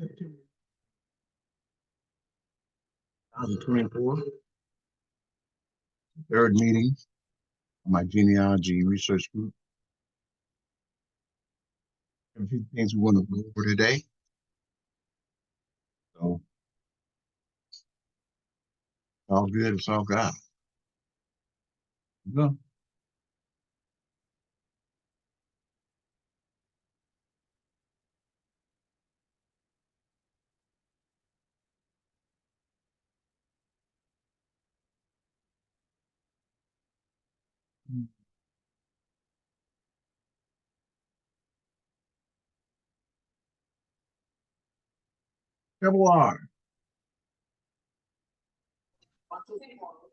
2024, third meeting of my genealogy research group. A few things we want to go over today. So, all good, it's all God. Go. Double R.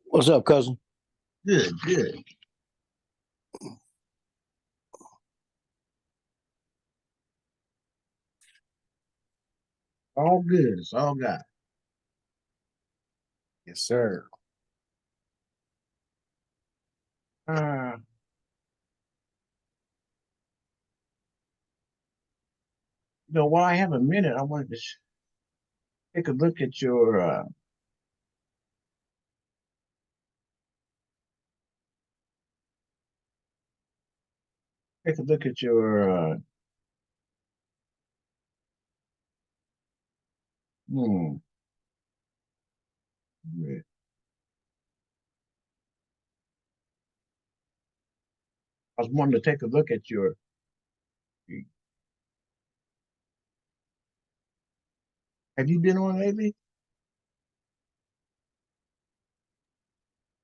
What's up, cousin? Good, good. All good, it's all God. Yes, sir. While I have a minute, I wanted to take a look at your hmm. I was wanting to take a look at your. Have you been on lately?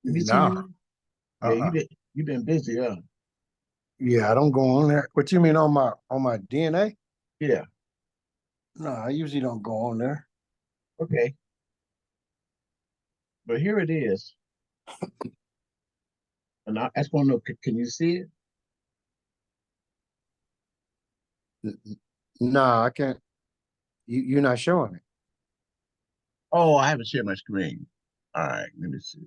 Have you seen No. me? Yeah, you've been busy, huh? Yeah, I don't go on there. What you mean on my DNA? Yeah. No, I usually don't go on there. Okay. But here it is. And I just want to know, can you see it? No, I can't. You're not showing it. Oh, I haven't shared my screen. All right, let me see.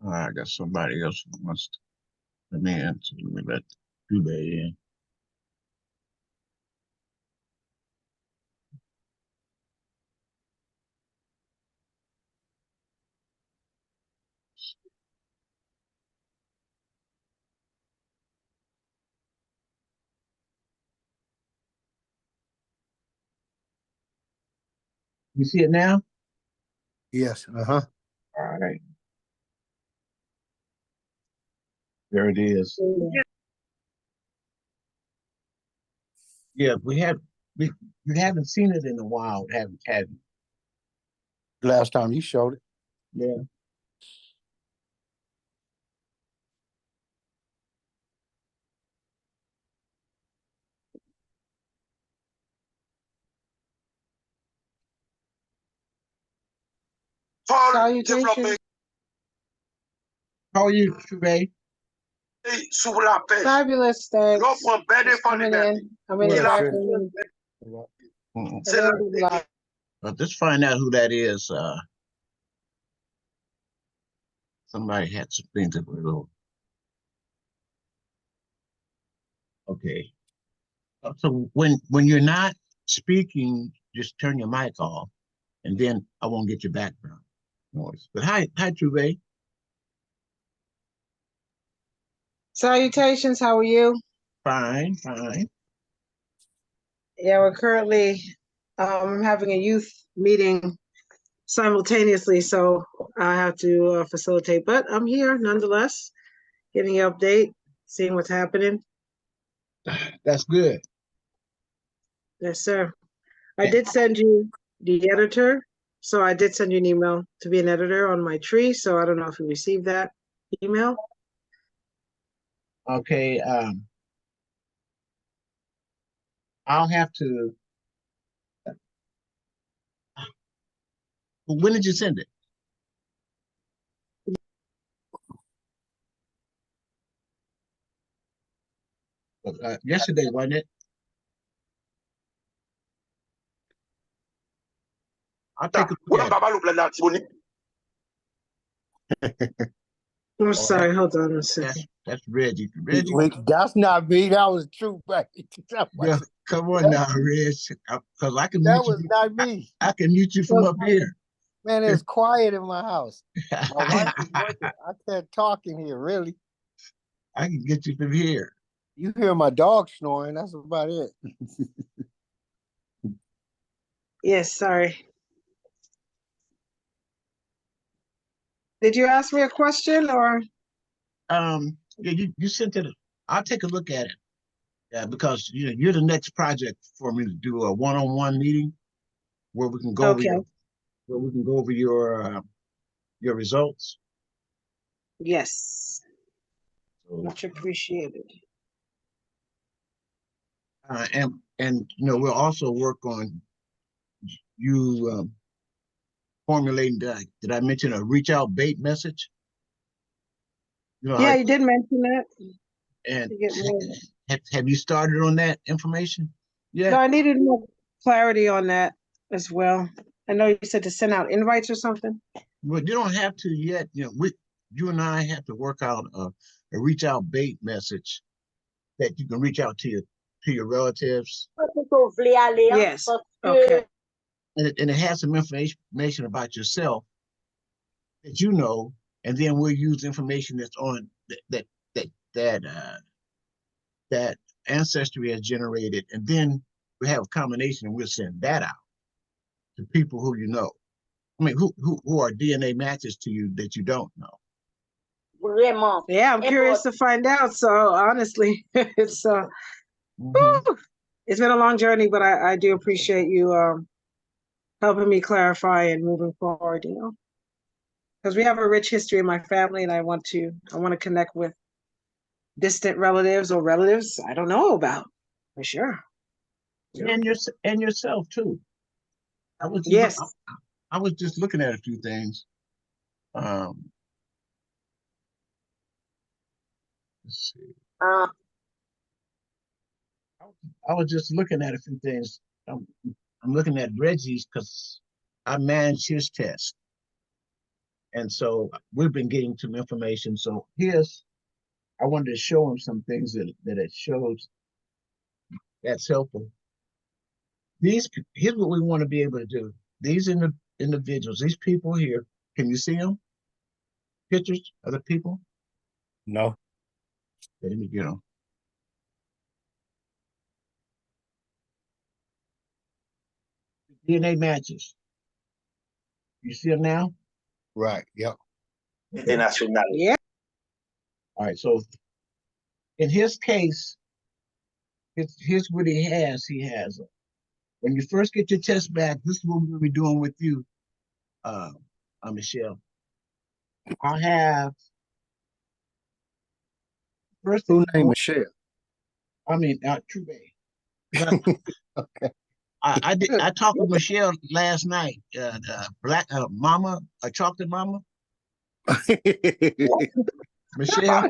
All right, I got somebody else who wants to come in. So let me let Dube in. You see it now? Yes. Uh-huh. All right. There it is. Yeah, we haven't seen it in a while, haven't. Last time you showed it. Yeah. Salutations. How are you, Dube? Fabulous, thanks. Just coming in. I'm in the bathroom. Just find out who that is. Somebody had some things that were a little. Okay. So when you're not speaking, just turn your mic off, and then I won't get your background noise. But hi, Dube. Salutations, how are you? Fine, fine. Yeah, we're currently having a youth meeting simultaneously, so I have to facilitate. But I'm here nonetheless, getting an update, seeing what's happening. That's good. Yes, sir. I did send you the editor, so I did send you an email to be an editor on my tree, so I don't know if you received that email. Okay. I'll have to. When did you send it? Yesterday, wasn't it? I'll take a look at it. I'm Oh, sorry, hold on a second. that's Reggie. Reggie, That's not me. That was true, baby. yeah, come on now, Reg. Because I can That mute was you. not me. I can mute you from up here. Man, it's quiet in my house. My wife is working. I can't talk in here, really. I can get you from here. You hear my dog snoring. That's about it. Yes, sorry. Did you ask me a question or? Yeah, you sent it. I'll take a look at it. Yeah, because you're the next project for me to do a one-on-one meeting where we can go over Okay, your results. yes, So, much appreciated. and we'll also work on you formulating. Did I mention a reach out bait message? Yeah, you did mention that. And To get more. have you started on that information? No, Yeah. I needed more clarity on that as well. I know you said to send out invites or something. Well, you don't have to yet. You and I have to work out a reach out bait message that you can reach out to your relatives. Yes. Okay. And it has some information about yourself that and then we'll use information that's on that Ancestry has generated, and then we have a combination, and we'll send that out to people who you know. I mean, who are DNA matches to you that you don't know. Yeah, I'm curious to find out. So honestly, it's it's been a long journey, but I do appreciate you helping me clarify and moving forward. Because we have a rich history in my family, and I want to connect with distant relatives or relatives I don't know about for sure. And yourself too. I was just, Yes. I was just looking at a few things. Let's see. I was just looking at a few things. I'm looking at Reggie's because I manage his test, and so we've been getting some information. So I wanted to show him some things that it shows that's helpful. Here's what we want to be able to do. These individuals, these people here, can you see them? Pictures of the people? No. Let me get them. DNA matches. You see them now? Right. Yep. International. Yeah. All right. So in his case, here's what he has. He has when you first get your test back, this is what we're gonna be doing with you, Michelle. I have first Who thing. named Michelle? I mean, True Bay. Okay. I talked with Michelle last night. Black Mama, a chocolate Mama, Michelle.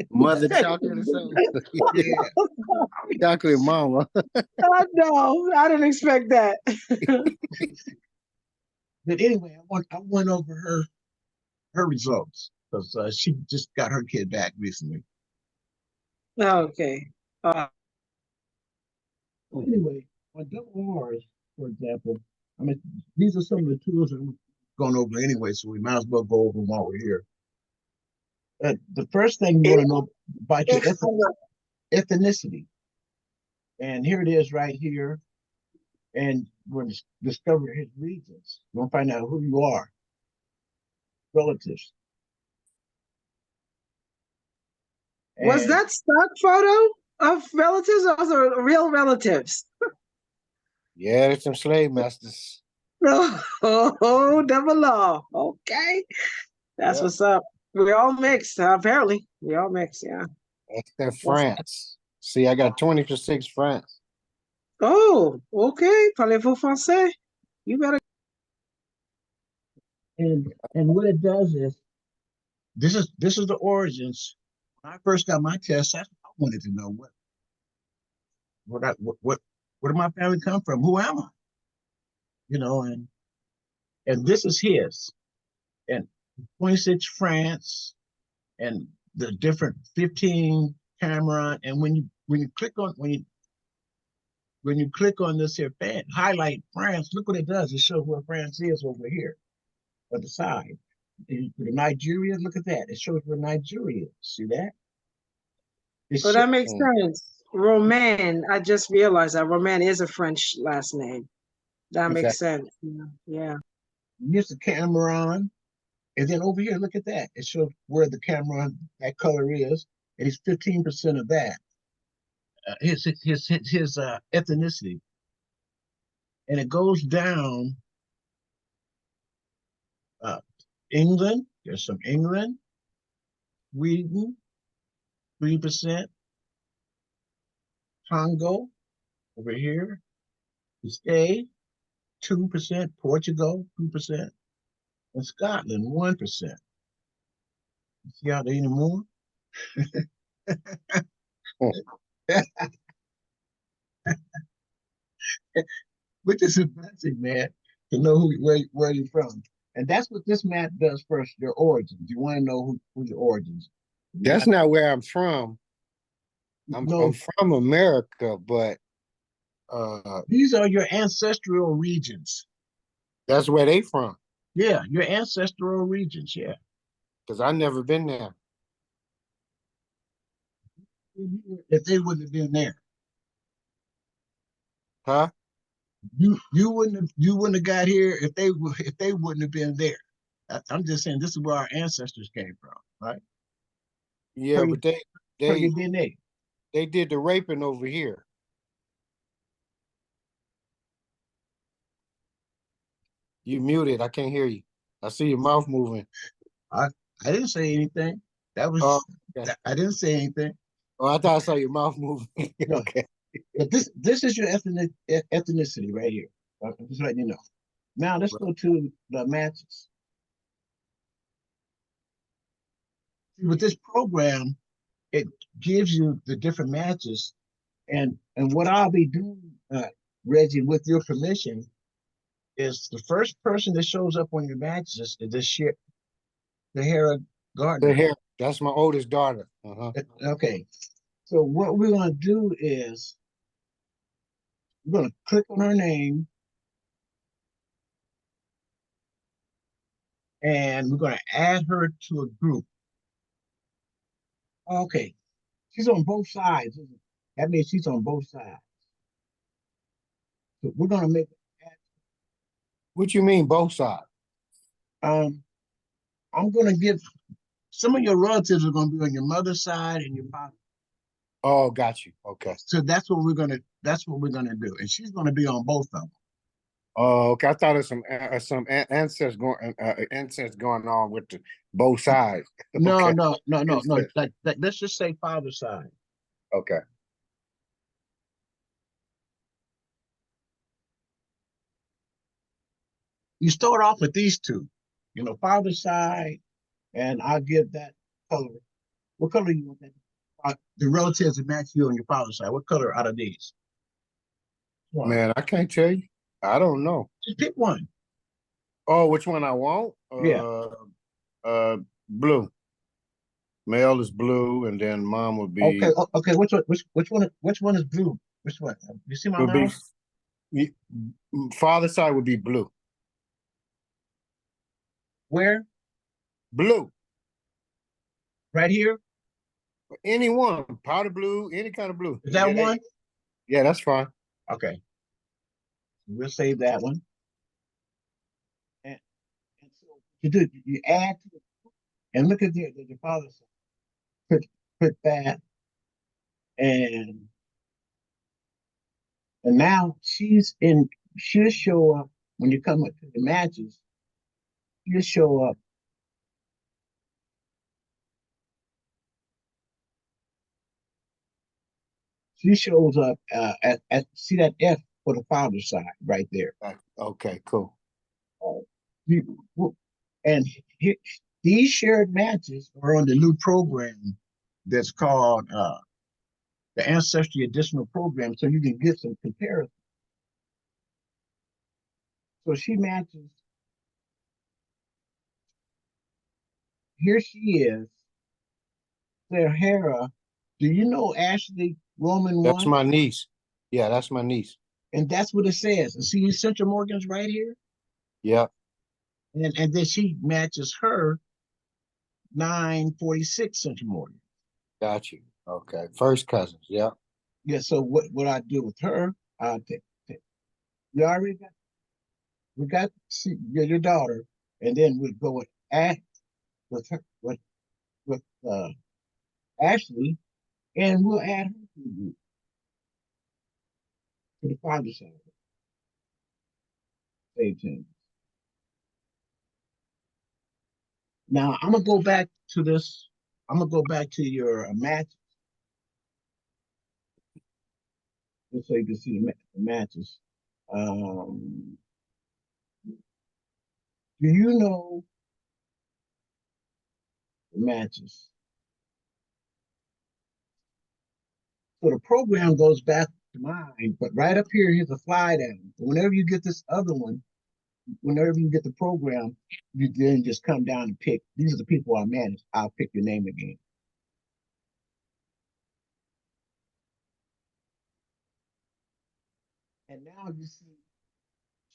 Mother chocolate or something? Yeah. Chocolate mama. No, I didn't expect that. But anyway, I went over her results because she just got her kid back recently. Okay. Anyway, on double R's, for example, I mean, these are some of the tools that we're going over anyway, so we might as well go over them while we're here. The first thing you want to know about your ethnicity. And here it is right here. And we're going to discover his regions. We're going to find out who you are, relatives. Was And that stock photo of relatives or those are real relatives? Yeah, there's some slave masters. Oh, double R. Okay. That's Yep. what's up. We're all mixed, apparently. We all mixed, yeah. That's in France. See, I got 20 for 6 France. Oh, okay. Parlez-vous français? You better. and what it does is this is the origins. When I first got my test, I wanted to know where did my family come from? Who am I? And this is his. And 26 France, and the different 15 Cameron. And when you click on this here highlight France, look what it does. It shows where France is over here on the side. And the Nigeria, look at that. It shows where Nigeria is. See that? So that makes sense. Romain, I just realized that Romain is a French last name. That makes sense. Yeah. Here's the Cameron. And then over here, look at that. It shows where the Cameron, that color is. And it's 15% of that. His ethnicity. And it goes down England. There's some England, Sweden, 3%. Congo over here. Stay, 2%. Portugal, 2%. And Scotland, 1%. See how they anymore? Which is a blessing, man, to know where you're from. And that's what this map does first, your origins. You want to know who your origins. That's not where I'm from. I'm from America, but these are your ancestral regions. That's where they from. Yeah, your ancestral regions, yeah. Because I never been there. If they wouldn't have been there. Huh? You wouldn't have got here if they wouldn't have been there. I'm just saying this is where our ancestors came from, right? Yeah, but they DNA. They did the raping over here. You muted. I can't hear you. I see your mouth moving. I didn't say anything. That was okay. I didn't say anything. Oh, I thought I saw your mouth moving. Okay. But this is your ethnicity right here. I'm just letting you know. Now let's go to the matches. With this program, it gives you the different matches, and what I'll be doing, Reggie, with your permission, is the first person that shows up on your matches is this shit, the Hera Gardner. The hair. That's my oldest daughter. Okay. So what we're gonna do is we're gonna click on her name, and we're gonna add her to a group. Okay. She's on both sides. That means she's on both sides. So we're gonna make. What you mean both sides? I'm gonna give some of your relatives are gonna be on your mother's side and your father. Oh, got you. Okay. So that's what we're gonna do, and she's gonna be on both of them. Oh, okay. I thought there's some ancestors going on with both sides. No, okay. no. Like let's just say father's side. Okay. You start off with these two, father's side, and I'll give that color. What color you want that? The relatives that match you on your father's side. What color out of these? One. Man, I can't tell you. I don't know. Just pick one. Oh, which one I want? Yeah. Blue. Male is blue, and then mom would be. Okay. Which one is blue? Which one? You see my mouse? Father's side would be blue. Where? Blue. Right here? Anyone. Powder blue, any kind of blue. Is that one? Yeah, that's fine. Okay. We'll save that one. And so you add to it, and look at your father's side. Put that, and now she'll show up when you come up to the matches. She'll show up. She shows up see that F for the father's side right there. Okay, cool. And these shared matches are on the new program that's called the Ancestry Additional Program, so you can get some comparison. So she matches here she is, Sahara. Do you know Ashley Roman That's one? my niece. Yeah, that's my niece. And that's what it says. And see, Central Morgan's right here. Yeah, And then she matches her 946 Central Morgan. got you. Okay, first cousins. Yeah. Yeah, so what I do with her, I take we already got your daughter, and then we go with with her with Ashley, and we'll add her to the group, to the father side. Save changes. Now I'm gonna go back to this. I'm gonna go back to your match, just so you can see the matches. Do you know the matches? So the program goes back to mine, but right up here, here's a fly down. Whenever you get this other one, whenever you get the program, you then just come down and pick. These are the people I manage. I'll pick your name again. And now you see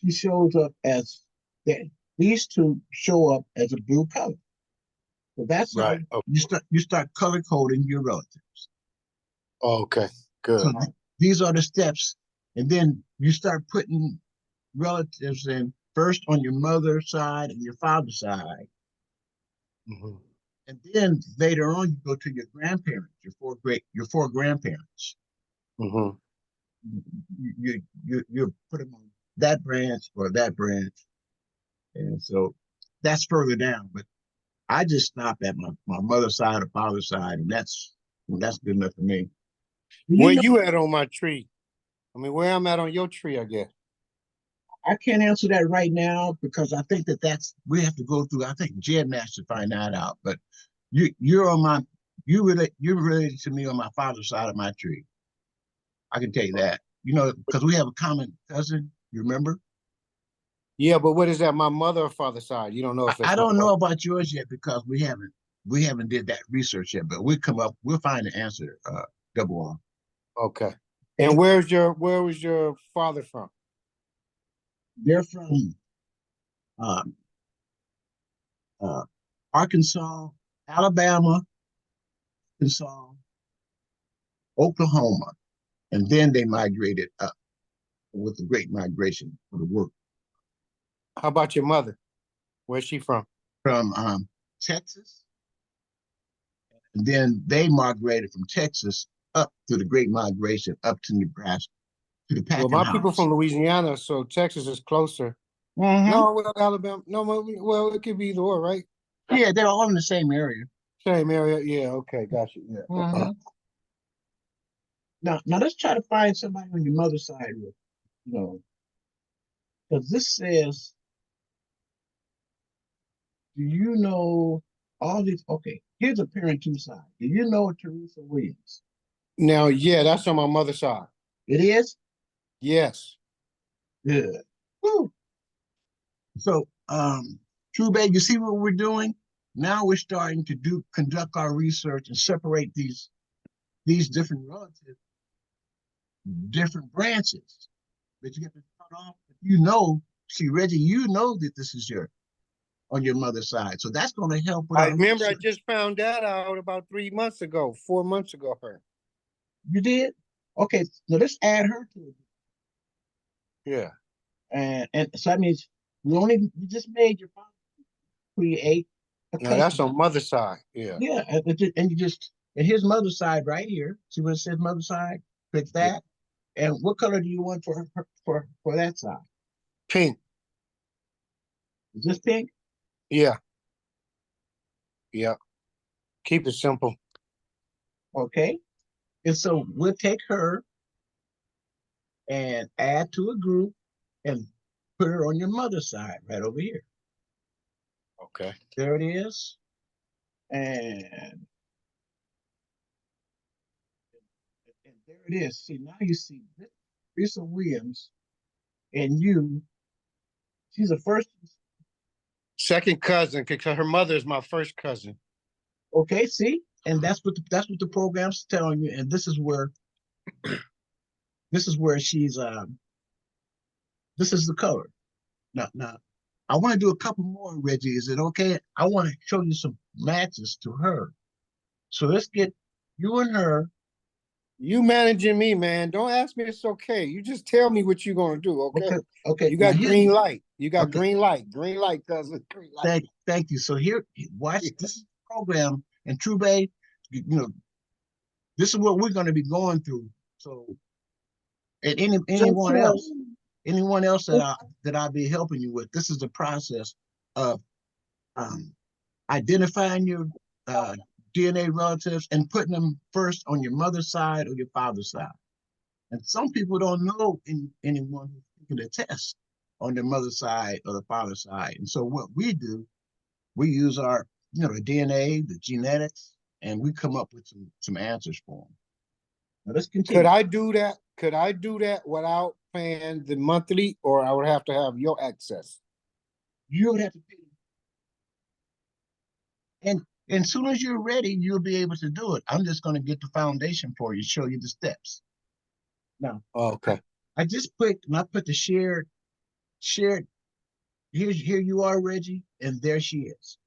she shows up as that. These two show up as a blue color. So that's how Right. Okay. you start color coding your relatives. Okay. Good. So these are the steps, and then you start putting relatives in first on your mother's side and your father's side, Hmm. and then later on you go to your grandparents, your four grandparents. Hmm. You put them on that branch or that branch, and so that's further down. But I just stop at my mother's side or father's side, and that's good enough for me. Where you at on my tree? I mean, where I'm at on your tree, I guess. I can't answer that right now because I think that's we have to go through. I think GEDmatch to find that out. But you're on my you're related to me on my father's side of my tree. I can tell you that. You know, because we have a common cousin. You remember? Yeah, but what is that? My mother or father side? You don't know if I it's my don't know mother. about yours yet because we haven't did that research yet. But we'll find the answer. Double on. Okay. Okay? And where was your father from? They're from um, uh, Arkansas, Alabama, Arkansas, Oklahoma, and then they migrated up with the Great Migration for the work How about your mother? Where's she from? from Texas. And then they migrated from Texas up through the Great Migration up to Nebraska, to the Well, packing my people house. from Louisiana, so Texas is closer. Mm-hmm. No, well, Alabama. No, well, it could be either or, right? Yeah, they're all in the same area. Same area. Yeah. Okay. Got you. Yeah. Mm-hmm. Now let's try to find somebody on your mother's side, because this says, do you know all these? Okay, here's a parent two side. Do you know Teresa Williams? Now, yeah, that's on my mother's side. It is Yes. good. Woo. So, True Bay, you see what we're doing? Now we're starting to conduct our research and separate these different relatives, different branches. But you get to cut off. If you know, see, Reggie, you know that this is on your mother's side, so that's going to help with I our remember I research. just found that out about 3 months ago, 4 months ago. Her. You did? Okay, so let's add her to it, Yeah. and so that means you just made your father create a No, that's cousin. on mother's side. Yeah. Yeah, and you just and his mother's side right here. See what it says mother's side? Click Yeah. that. And what color do you want for that side? Pink. Is this pink? Yeah. Yeah. Keep it simple. Okay. And so we'll take her and add to a group and put her on your mother's side right over here. Okay. There it is. And there it is. See, now you see Teresa Williams and you. She's the first second cousin, because her mother is my first cousin. Okay, see, and that's what the program's telling you, and this is where she's this is the color. Now, I want to do a couple more, Reggie. Is it okay? I want to show you some matches to her. So let's get you and her. You managing me, man. Don't ask me it's okay. You just tell me what you're gonna do, okay? Okay, okay. You got now green light. You got okay. green light. Green light, cousin. Green light. Thank you. So here, watch this program, and True Bay, you know, this is what we're going to be going through. So, and anyone else that I'll be helping you with, this is the process of um, identifying your DNA relatives and putting them first on your mother's side or your father's side. And some people don't know anyone who's taking the test on their mother's side or the father's side. And so what we do, we use our, the DNA, the genetics, and we come up with some answers for them. Now let's continue. Could I do that? Could I do that without paying the monthly, or I would have to have your access? You would have to pay. And as soon as you're ready, you'll be able to do it. I'm just going to get the foundation for you, show you the steps. Now, Okay. I put the shared. Here you are, Reggie, and there she is.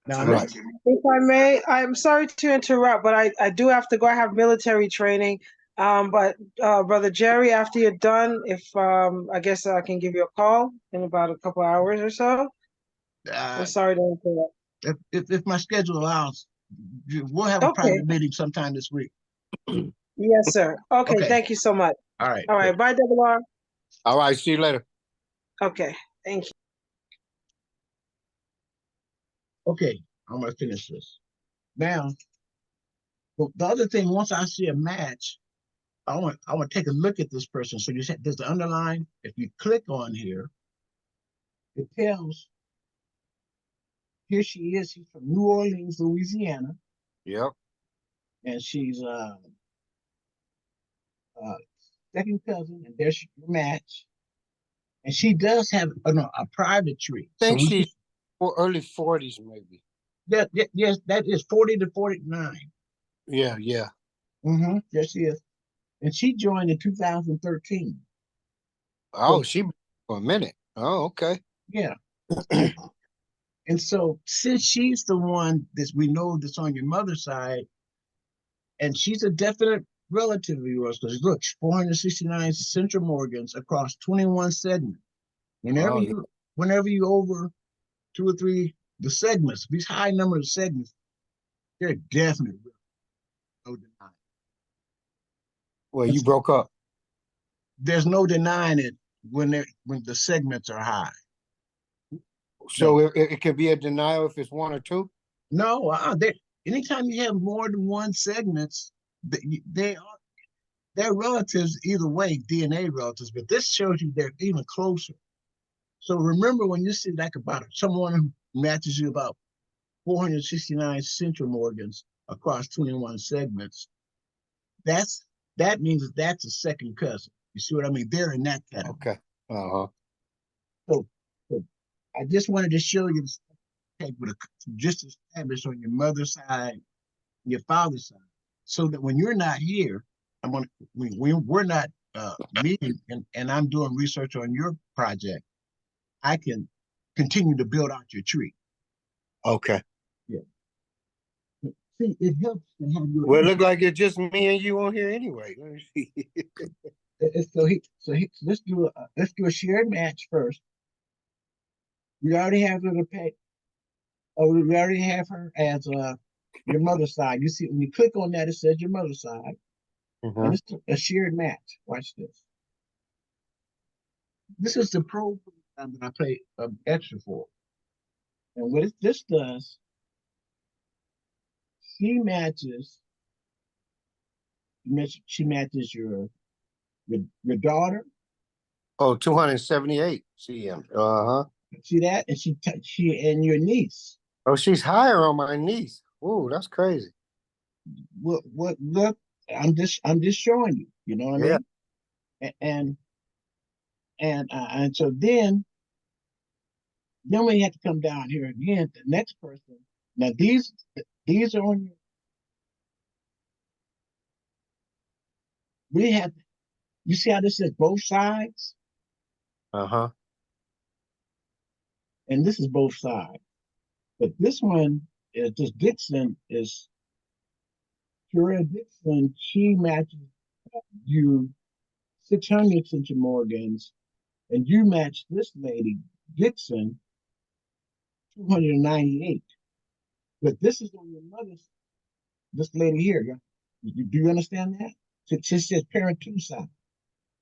Now, Right. If I may, I'm sorry to interrupt, but I do have to go. I have military training. But Brother Jerry, after you're done, if I guess I can give you a call in about a couple hours or so. I'm sorry to interrupt. If my schedule allows, we'll have a Okay. private meeting sometime this week. Yes, sir. Okay, Okay. thank you so much. All right. All right, bye, Double R. All right. See you later. Okay, thank you. Okay, I'm gonna finish this. Now, the other thing, once I see a match, I want to take a look at this person. So you said there's the underline. If you click on here, it tells here she is. She's from New Orleans, Louisiana, Yep. and she's second cousin, and there's your match. And she does have a private tree. I think so she's early 40s, maybe. yes, that is 40 to 49. Yeah, yeah. Yes, she is. And she joined in 2013. Oh, So, she for a minute. Oh, okay. yeah. And so since she's the one that we know that's on your mother's side, and she's a definite relative of yours, because look, 469 central Morgans across 21 segments. Whenever you over 2 or 3 the segments, these high number of segments, they're definitely no denying. Well, you broke up. There's no denying it when the segments are high. So it could be a denial if it's 1 or 2? No, anytime you have more than one segments, they're relatives either way, DNA relatives, but this shows you they're even closer. So remember, when you see like about someone who matches you about 469 central Morgans across 21 segments, that means that's a second cousin. You see what I mean? They're in that category. Okay. Uh-huh. So I just wanted to show you just established on your mother's side, your father's side, so that when you're not here, we're not meeting, and I'm doing research on your project, I can continue to build out your tree. Okay. Yeah. See, it helps to have your. Well, it looked like it's just me and you on here anyway. Let me see. Let's do a shared match first. We already have her to pay. Oh, we already have her as your mother's side. You see, when you click on that, it says your mother's side, and it's a shared match. Watch this. This is the program that I pay extra for, and what this does, she matches your daughter. Oh, 278 CM. Uh-huh. See that, and she and your niece. Oh, she's higher on my niece. Ooh, that's crazy. What look? I'm just showing you. You know what I mean? And so then Then we have to come down here again. The next person. Now these are on your. We have. You see how this is both sides, Uh-huh. and this is both sides. But this one is this Dixon is Kira Dixon. She matches you 600 centimorgans, and you match this lady Dixon 298. But this is on your mother's. This lady here. Do you understand that? She says parent two side.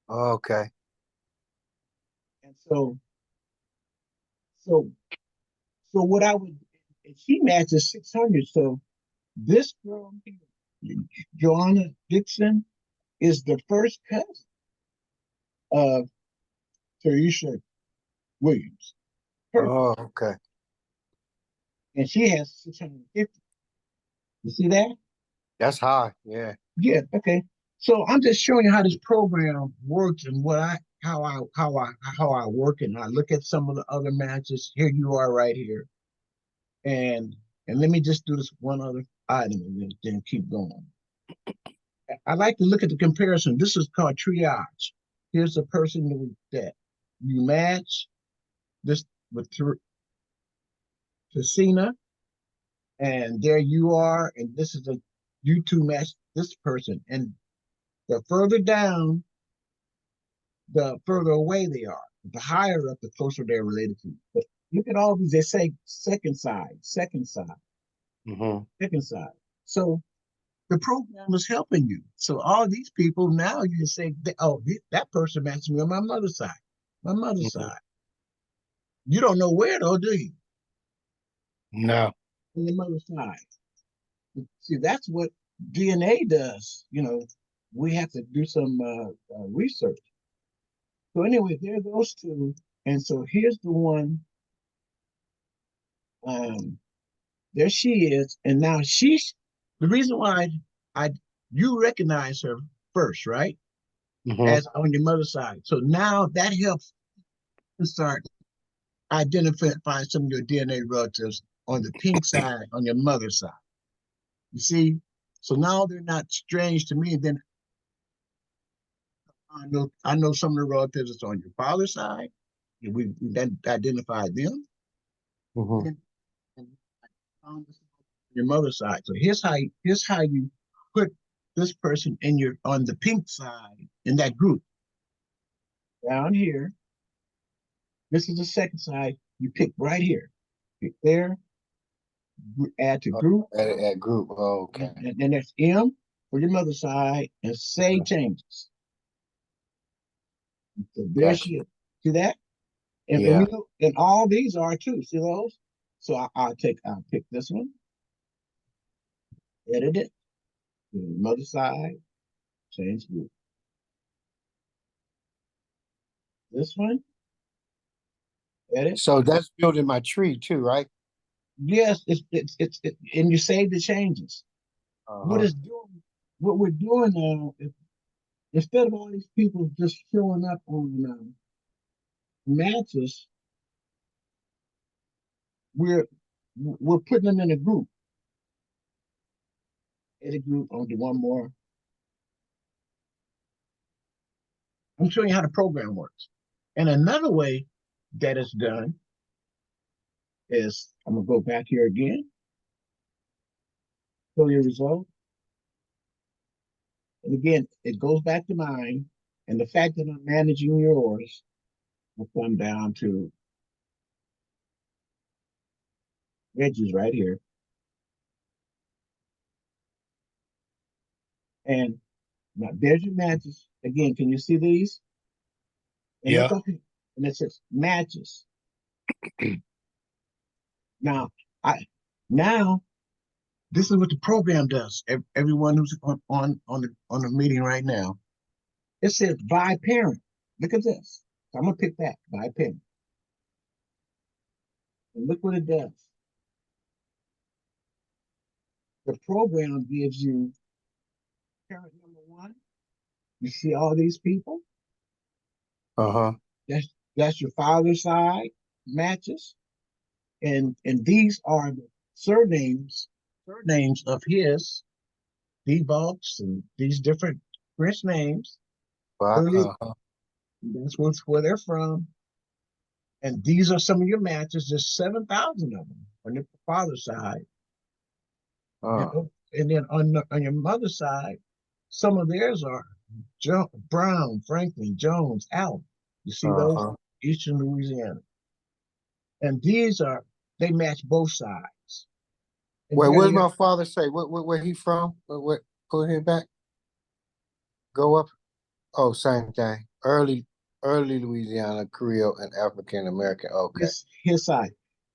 Okay. And so, so what I would, if she matches 600, so this girl here, Joanna Dixon, is the first cousin of Teresa Williams. Her, Oh, okay. and she has 650. You see that? That's high. Yeah. Yeah, okay. So I'm just showing you how this program works and how I work, and I look at some of the other matches. Here you are right here. And let me just do this one other item and then keep going. I like to look at the comparison. This is called triage. Here's a person that you match this with Tessina, and there you are, and this is you two match this person. And the further down, the further away they are. The higher up, the closer they're related to. But look at all these, they say second side, second side, Mm-hmm. second side. So the program is helping you. So all these people now you can say, oh, that person matches me on my mother's side. My mother's Mm-hmm. side. You don't know where though, do you? No. On your mother's side. See, that's what DNA does. You know, we have to do some research. So anyway, there are those two. And so here's the one. Um, there she is. And now she's the reason why I you recognize her first, right? Mm-hmm. As on your mother's side. So now that helps to start identifying some of your DNA relatives on the pink side, on your mother's side. You see? So now they're not strange to me. Then I know some of the relatives that's on your father's side. We then identified them. Mm-hmm. And on your mother's side. So here's how you put this person in your on the pink side in that group. Down here, this is the second side. You pick right here. Pick there, add to group, At group. Oh, okay. and then there's M for your mother's side, and say changes. So there Gotcha. she is. See that? And Yeah. you know, and all these are too. See those? So I'll pick this one, edit it, mother side, change group. This one, edit. So that's building my tree too, right? Yes, and you save the changes. What Uh-huh. it's doing, what we're doing now is instead of all these people just showing up on matches, we're we're putting them in a group. Edit group. I'll do one more. I'm showing you how the program works. And another way that it's done is I'm gonna go back here again, show your result. And again, it goes back to mine. And the fact that I'm managing yours will come down to Reggie's right here. And now there's your matches. Again, can you see these? And Yeah. it's okay. And it says matches. Now, I now this is what the program does. Everyone who's on the meeting right now, it says by parent. Look at this. So I'm gonna pick that by parent. And look what it does. The program gives you parent number one. You see all these people? Uh-huh. That's your father's side matches. And these are the surnames of his, Bucks and these different French names. Wow. Early, that's where they're from. And these are some of your matches. There's 7,000 of them on your father's side. And then on your mother's side, some of theirs are Brown, Franklin, Jones, Allen. You see those? Eastern Louisiana. And they match both sides. And Wait, what did my father say? Where he from? Put him back? Go up? Oh, same thing. Early Louisiana, Creole, and African American. Okay. His side.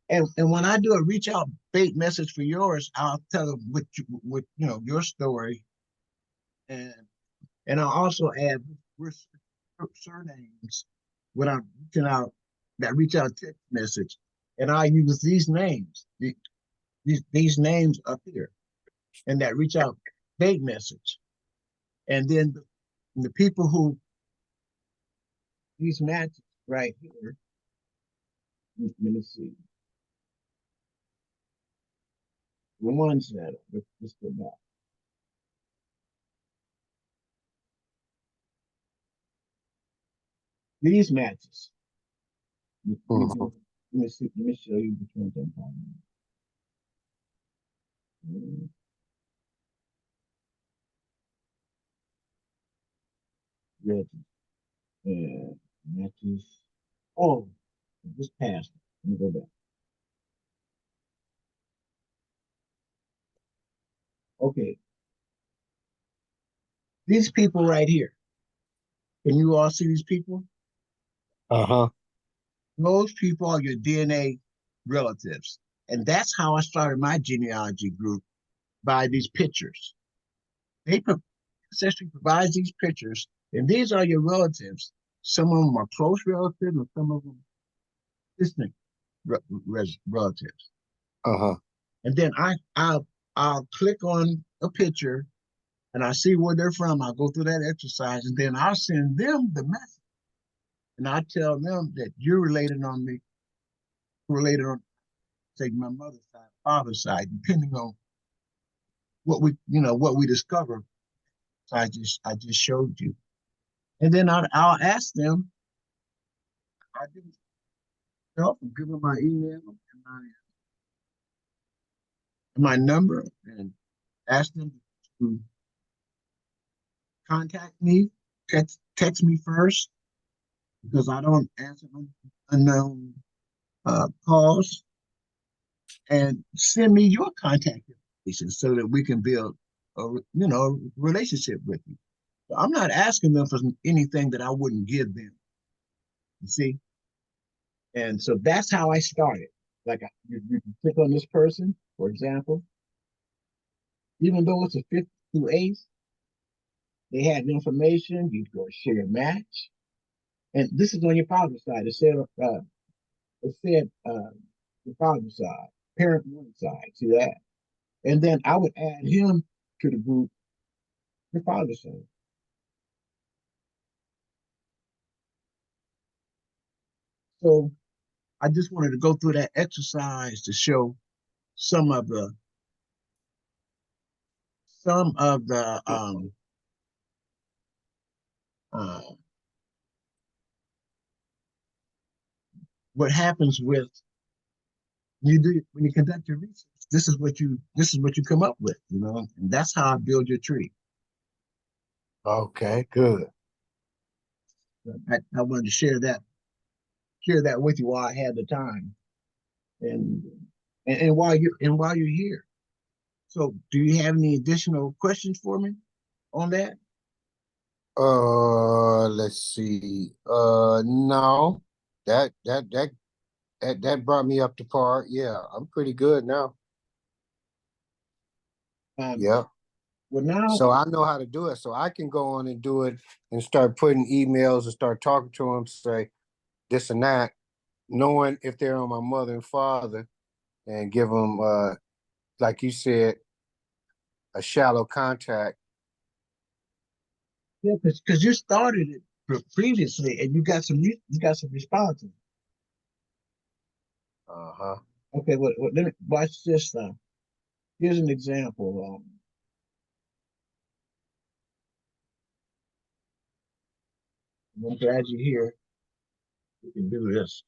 And when I do a reach out bait message for yours, I'll tell them what your story, and I'll also add surnames when I'm reaching out that reach out text message, and I use these names, these names up here, and that reach out bait message, and then the people who these matches right here. Let me see. The ones that let's go back. These matches. Let me see. Let me show you which ones I'm talking about. Reggie and matches. Oh, this passed. Let me go back. Okay, these people right here. Can you all see these people? Those people are your DNA relatives. And that's how I started my genealogy group, by these pictures. Ancestry provides these pictures, and these are your relatives. Some of them are close relatives, and some of them distant relatives. And then I'll click on a picture, and I see where they're from. I'll go through that exercise, and then I'll send them the message, and I tell them that you're related on say my mother's side, father's side, depending on what we discover. So I just showed you, and then I'll ask them. I didn't help and give them my email and my number, and ask them to contact me, text me first, because I don't answer unknown calls, and send me your contact information so that we can build a relationship with you. So I'm not asking them for anything that I wouldn't give them. You see, and so that's how I started. Like you click on this person, for example, even though it's a fifth to eighth, they had information. You go share a match, and this is on your father's side. It said your father's side, parent one side. See that? And then I would add him to the group, your father's side. So I just wanted to go through that exercise to show some of the uh, what happens with when you conduct your research. This is what you come up with, and that's how I build your tree. Okay, good. I wanted to share that with you while I had the time, and while you're here. So, do you have any additional questions for me on that? Let's see. No, that brought me up to par. Yeah, I'm pretty good now. Yeah. Well, now, so I know how to do it. So I can go on and do it and start putting emails and start talking to them, say this and that, knowing if they're on my mother and father, and give them, like you said, a shallow contact. yeah, because you started it previously, and you got some responses. Okay, let me watch this now. Here's an example. I'm glad you're here. We can do this.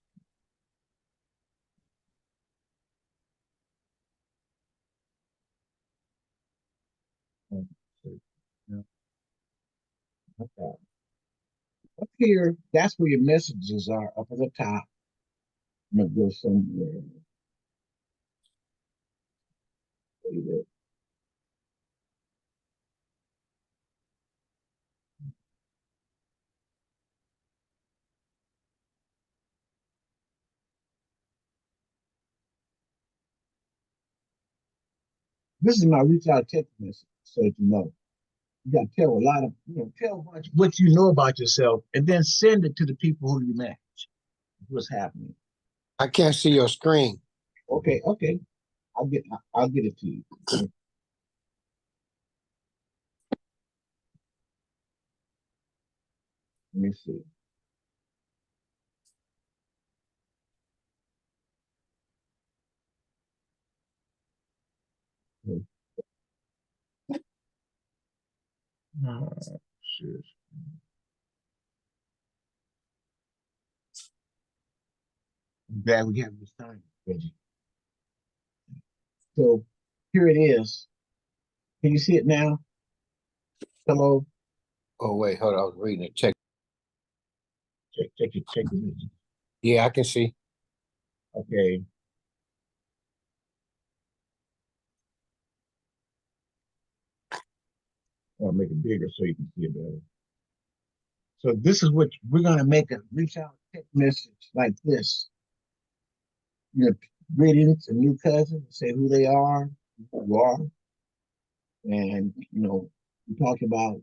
Okay. Up here, that's where your messages are up at the top. I'm gonna go somewhere. This is my reach out text message, so that you know. You gotta tell a lot of, tell what you know about yourself, and then send it to the people who you match. What's happening? I can't see your screen. Okay, okay. I'll get it to you. Let me see. Oh, shit. I'm glad we have this time, Reggie. So here it is. Can you see it now? Hello. Oh wait, hold on. I was reading it. Check. Check it. Yeah, I can see. Okay. I'll make it bigger so you can see it better. So this is what we're gonna make a reach out text message like this. Greetings, a new cousin, say who they are, who you are, and we talk about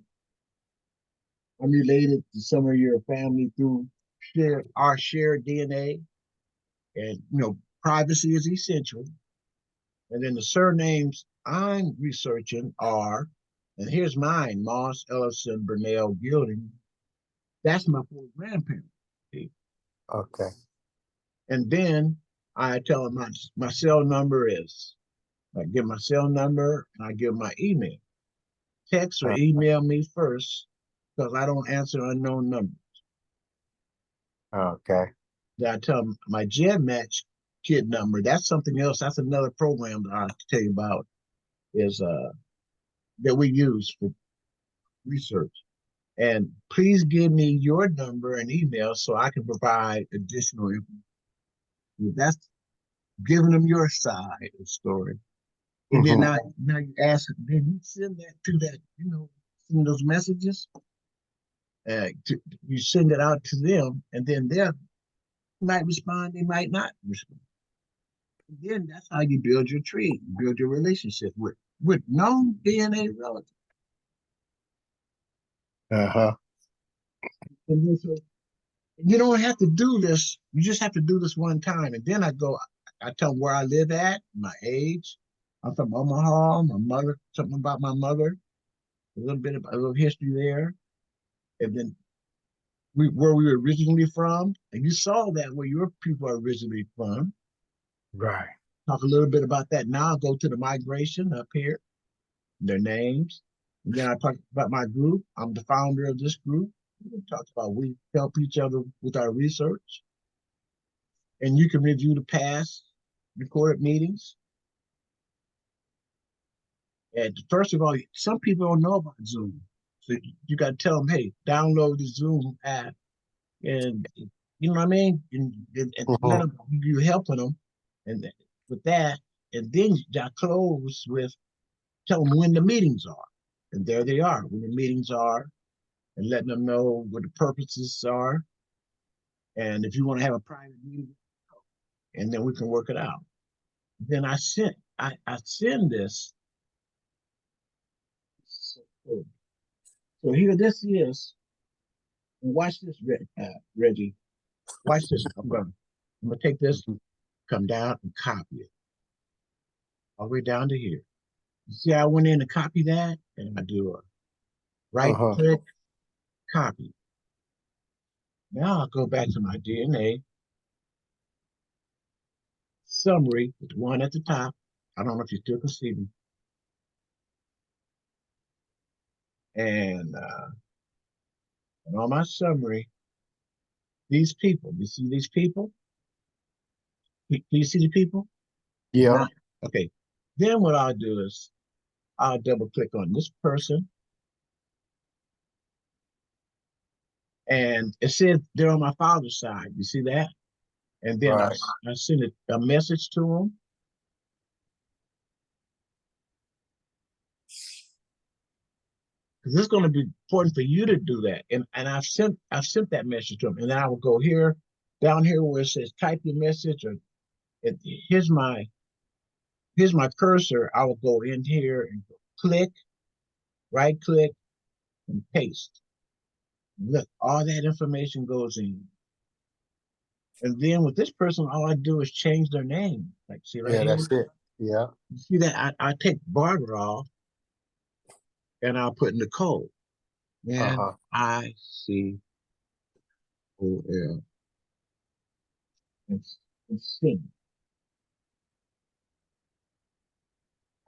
I'm related to some of your family through our shared DNA, and privacy is essential. And then the surnames I'm researching are, and here's mine: Moss, Ellison, Burnell, Gilding. That's my full grandparents. Okay. And then I tell them my cell number is. I give my cell number and I give my email. Text or email me first because I don't answer unknown numbers. Okay. Then I tell them my Gen Match kid number. That's something else. That's another program that I'll tell you about is that we use for research. And please give me your number and email so I can provide additional information. That's giving them your side of the story. And then now you ask, then you send that to that, send those messages. You send it out to them, and then they might respond, they might not respond. And then that's how you build your tree, build your relationship with known DNA relatives. Uh-huh. And then so you don't have to do this. You just have to do this one time. And then I tell them where I live at, my age. I'm from Omaha, my mother, something about my mother, a little history there. And then where we were originally from. And you saw that where your people are originally from. Right. Talk a little bit about that now. I'll go to the migration up here, their names. And then I talk about my group. I'm the founder of this group. We talked about we help each other with our research. And you can review the past recorded meetings. And first of all, some people don't know about Zoom. So you got to tell them, hey, download the Zoom app. And you know what I mean? And let them, you're helping them. And with that, and then I close with tell them when the meetings are. And there they are, when the meetings are, and letting them know what the purposes are. And if you want to have a private meeting, and then we can work it out. Then I send this. So here this is. Watch this, Reggie. Watch this. I'm gonna take this, come down and copy it. All the way down to here. You see I went in to copy that, and I do a right click, copy. Now I'll go back to my DNA. summary, the one at the top. I don't know if you still can see me. And on my summary, these people, you see these people? Do you see the people? Yeah. Now, okay. Then what I'll do is I'll double click on this person, and it says they're on my father's side. You see that? And then Right. I send a message to them. Because it's going to be important for you to do that. And I've sent that message to them. And then I will go here, down here where it says type your message, or it, here's my cursor. I will go in here and click, right click, and paste. Look, all that information goes in. And then with this person, all I do is change their name. Like, see right Yeah, here? that's it. Yeah. You see that? I take Barbara off and I'll put Nicole. And Uh-huh. ICOL. And, and send.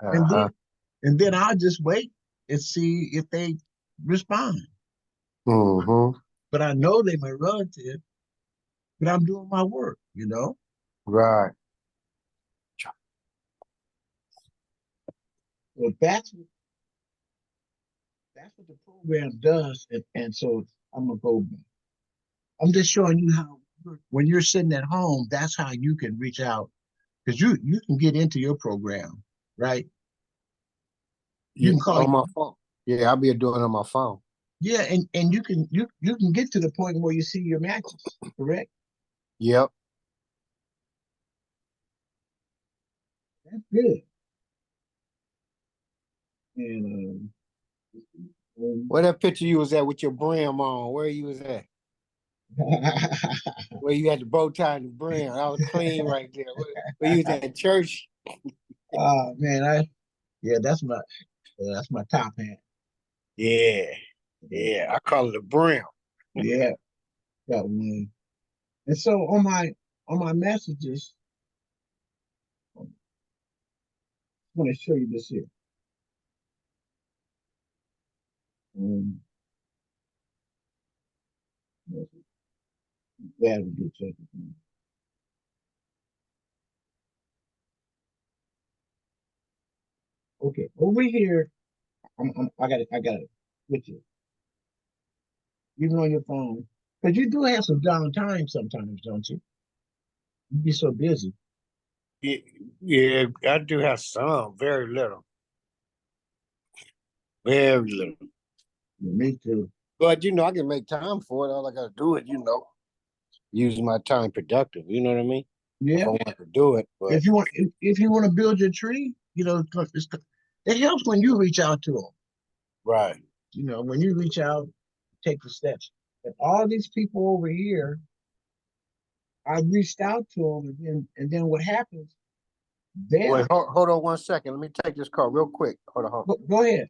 And Uh-huh. then I'll just wait and see if they respond. Mm-hmm. But I know they my relative, but I'm doing my work, you know? Right. So that's what the program does. And so I'm gonna go back. I'm just showing you how when you're sitting at home, that's how you can reach out. Because you can get into your program, right? You Yeah, can call on my phone. Yeah, I'll be doing it on my phone. yeah, and you can get to the point where you see your matches, correct? Yep. That's good. And Where that picture you was at with your brim on? Where you was at? Where you had the bow tie and the brim? I was clean right there. Where you was at church? oh man, yeah, that's my top hat. Yeah. Yeah. I call it a brim. Yeah, got one. And so on my messages, I want to show you this here. Um, glad we did check it. Okay, over here, I got it with you, even on your phone, because you do have some downtime sometimes, don't you? You be so busy. Yeah, yeah, I do have some, very little. Very little. Yeah, me too. But I can make time for it. All I gotta do it, use my time productive. You know what I mean? If Yeah, I want to do it, but if you want to build your tree, it helps when you reach out to them. right. When you reach out, take the steps. And all these people over here, I reached out to them, and then what happens? Wait, There, hold on 1 second. Let me take this call real quick. Hold on, hold on. go ahead.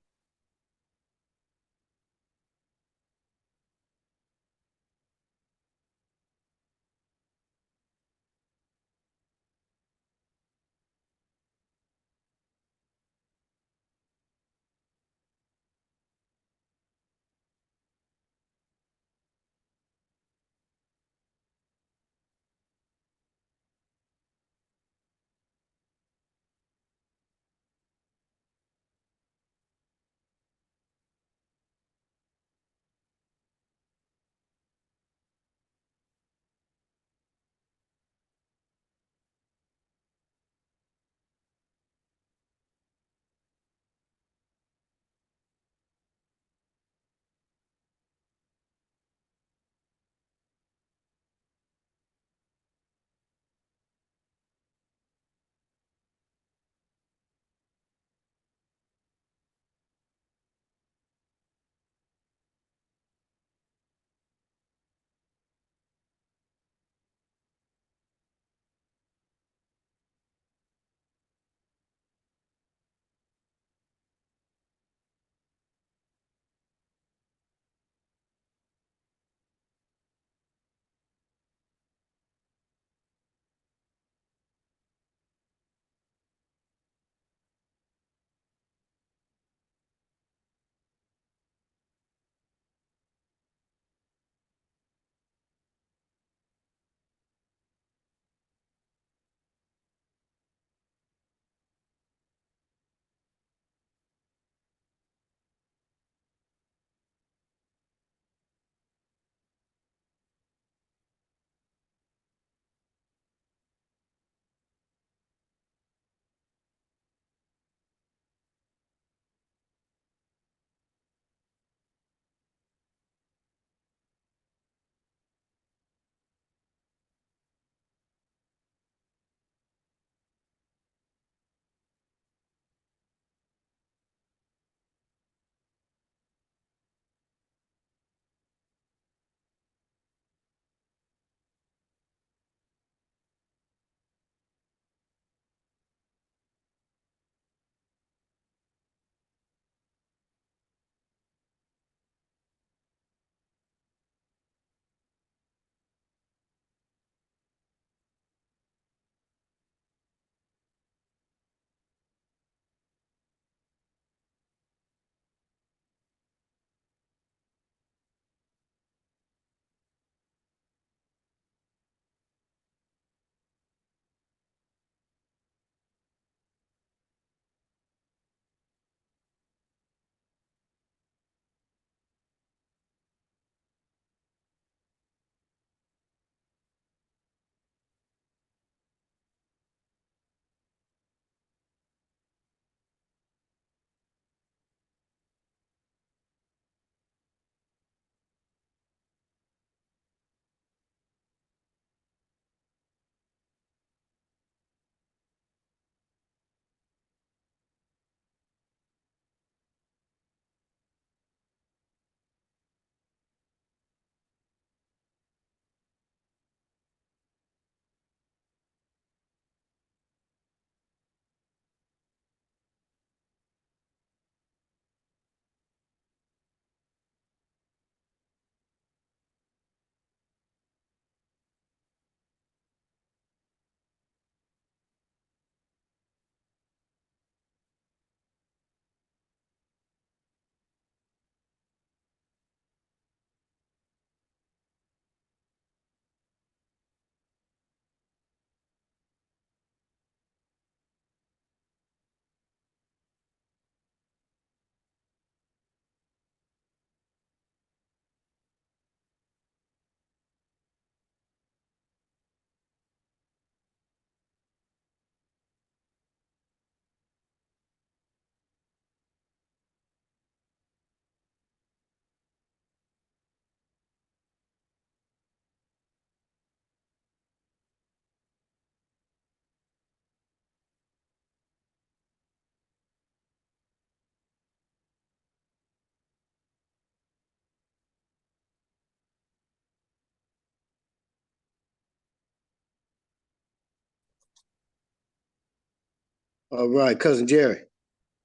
All right, cousin Jerry,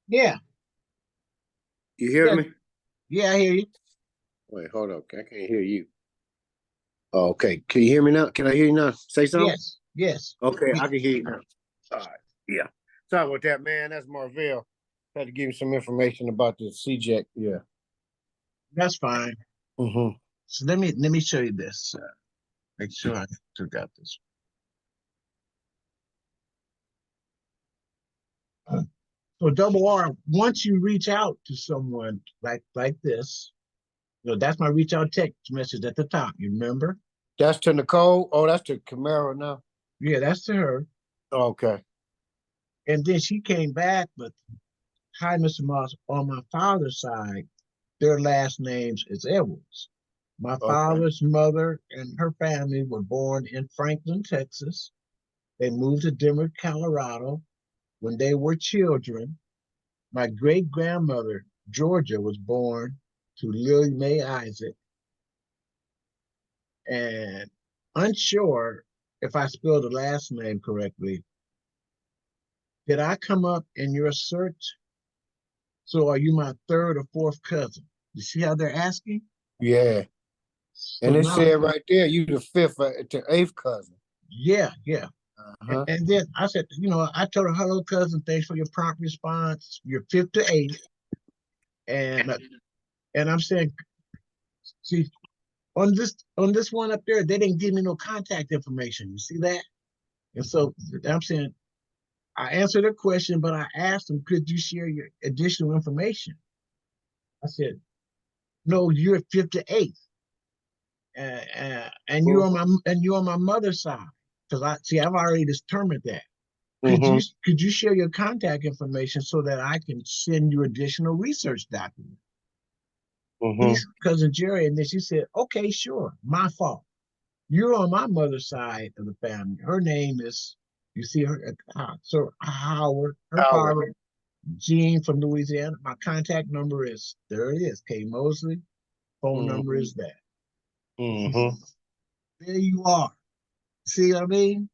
Yeah, you hear yeah, me? yeah, I hear you. Wait, hold up. I can't hear you. Oh, okay. Can you hear me now? Can I hear you now? Say something? Yes, yes. Okay, Yeah, I can hear you now. All right. Yeah. Sorry about that, man. That's Marvell. Had to give you some information about the CJEC. Yeah. that's fine. Mm-hmm. So let me show you this. Make sure I took out this. So double R, once you reach out to someone like this, that's my reach out text message at the top. You remember? That's to Nicole. Oh, that's to Camaro now. Yeah, that's to her. Okay. And then she came back, but hi, Mr. Moss. On my father's side, their last names is Edwards. My Okay. father's mother and her family were born in Franklin, Texas. They moved to Denver, Colorado when they were children. My great grandmother, Georgia, was born to Lily Mae Isaac. And unsure if I spelled the last name correctly, did I come up in your search? So are you my third or fourth cousin? You see how they're asking? Yeah. So And it now, said right there, you the fifth to eighth cousin. yeah, yeah. Uh-huh. And then I said, I told her, hello, cousin, thanks for your prompt response. You're fifth to eighth. And I'm saying, see, on this one up there, they didn't give me no contact information. You see that? And so I'm saying, I answered her question, but I asked them, could you share your additional information? I said, no, you're fifth to eighth. And you're on my mother's side. Because I've already determined that. Mm-hmm. Could you share your contact information so that I can send you additional research documents? Mm-hmm. Cousin Jerry, and then she said, okay, sure, my fault. You're on my mother's side of the family. Her name is, you see her, Sir Howard. Her Howard. father, Gene from Louisiana. My contact number is, there it is, K. Mosley. Phone number is that. Mm-hmm. There you are. See what I mean?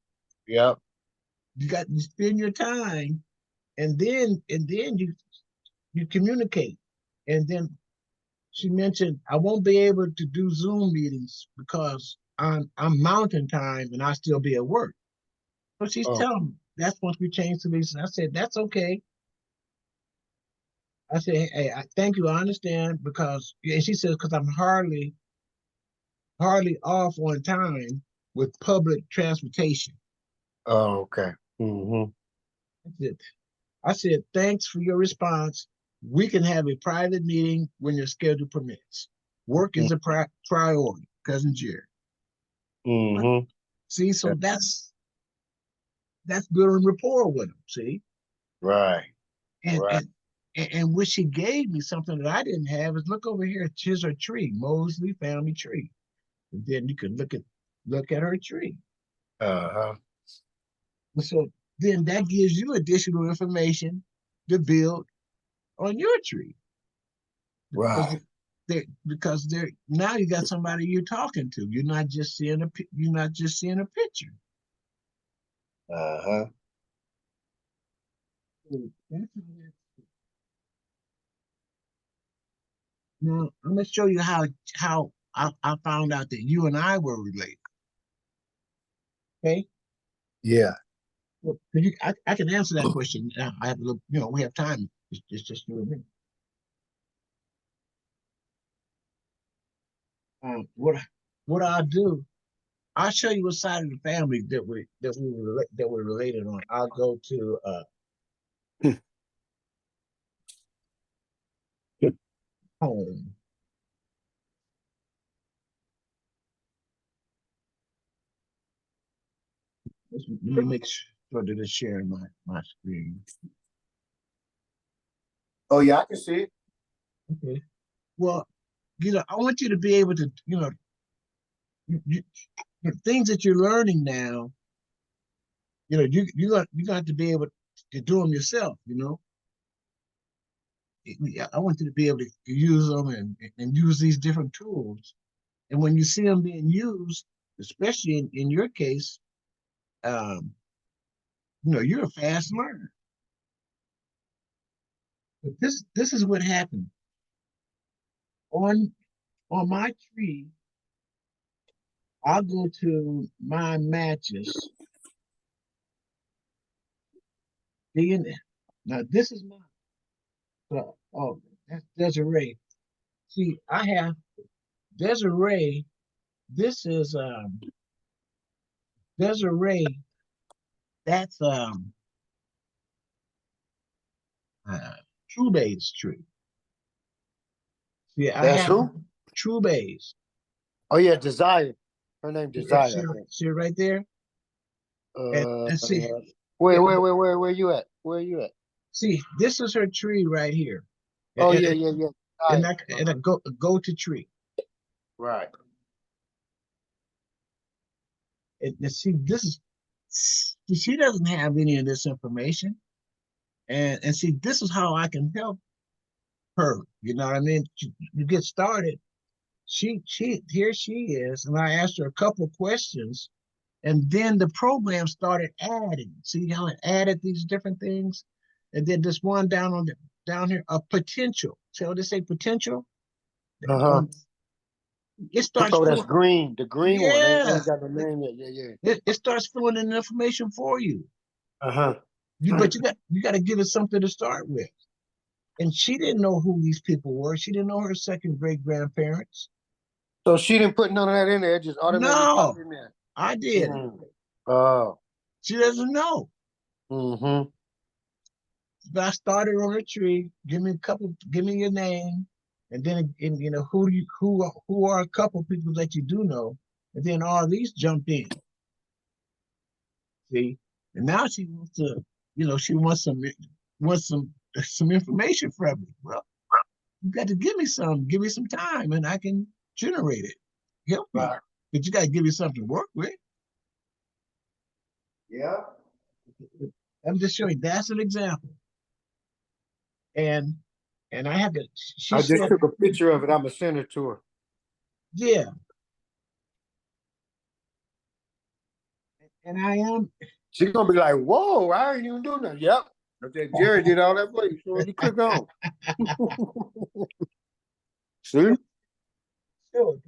Yep. You spend your time, and then you communicate. And then she mentioned I won't be able to do Zoom meetings because I'm mountain time and I still be at work. So she's Oh. telling me that's once we change to this. I said, that's okay. I said, hey, thank you, I understand because, and she says, because I'm hardly off on time with public transportation. Oh, okay. Mm-hmm. That's it. I said, thanks for your response. We can have a private meeting when your schedule permits. Work is a priority, Cousin Jerry. Mm-hmm. See, so that's building rapport with them. See, Right. and Right. and what she gave me something that I didn't have is look over here. Here's her tree, Mosley family tree. And then you can look at her tree. Uh-huh. And so then that gives you additional information to build on your tree. Because Right. they're now you got somebody you're talking to. You're not just seeing a picture. Uh-huh. So that's how that. Now I'm gonna show you how I found out that you and I were related. Okay, Yeah. well, I can answer that question now. I have a little, we have time. It's just you and me. What I'll do, I'll show you what side of the family that we're related on. I'll go to home. Let me make sure that it's sharing my screen. Oh, yeah, I can see it. Okay. Well, I want you to be able to, you, the things that you're learning now, you got to be able to do them yourself. I want you to be able to use them and use these different tools. And when you see them being used, especially in your case, you're a fast learner. But this is what happened. On my tree, I'll go to my matches. Now this is my oh, that's Desiree. See, I have Desiree. This is Desiree. That's True Bay's tree. See, I That's have who? True Bay's. Oh yeah, Desire. Her name Desire. I think. See right there? And see, Where you at? Where you at? see, this is her tree right here. Oh And, yeah. and Desire. I go to tree. Right. And see, she doesn't have any of this information. And see, this is how I can help her. You know what I mean? You get started. Here she is, and I asked her a couple of questions, and then the program started adding. See how it added these different things, and then this one down here, a potential. See how they say potential? Uh-huh. It starts. Oh, that's green. The green one. Yeah. Ain't got the name yet. Yeah. It starts filling in the information for you. Uh-huh. But you got to give it something to start with. And she didn't know who these people were. She didn't know her second great grandparents. So she didn't put none of that in there. It just automatically No, popped in there. I did. Oh. She doesn't know. Mm-hmm. But I started on a tree. Give me your name, and then you know who are a couple people that you do know, and then all these jumped in. See, and now she wants to, she wants some information from me. Well, you got to give me some time, and I can generate it. Help me, Right. but you got to give me something to work with. Yeah. I'm just showing. That's an example. And I have to. She I said, just took a picture of it. I'm gonna send it to her. yeah. And I am. She's gonna be like, "Whoa, I ain't even do nothing." Yep. Okay, Jerry did all that for you. So you click on. See? Sure,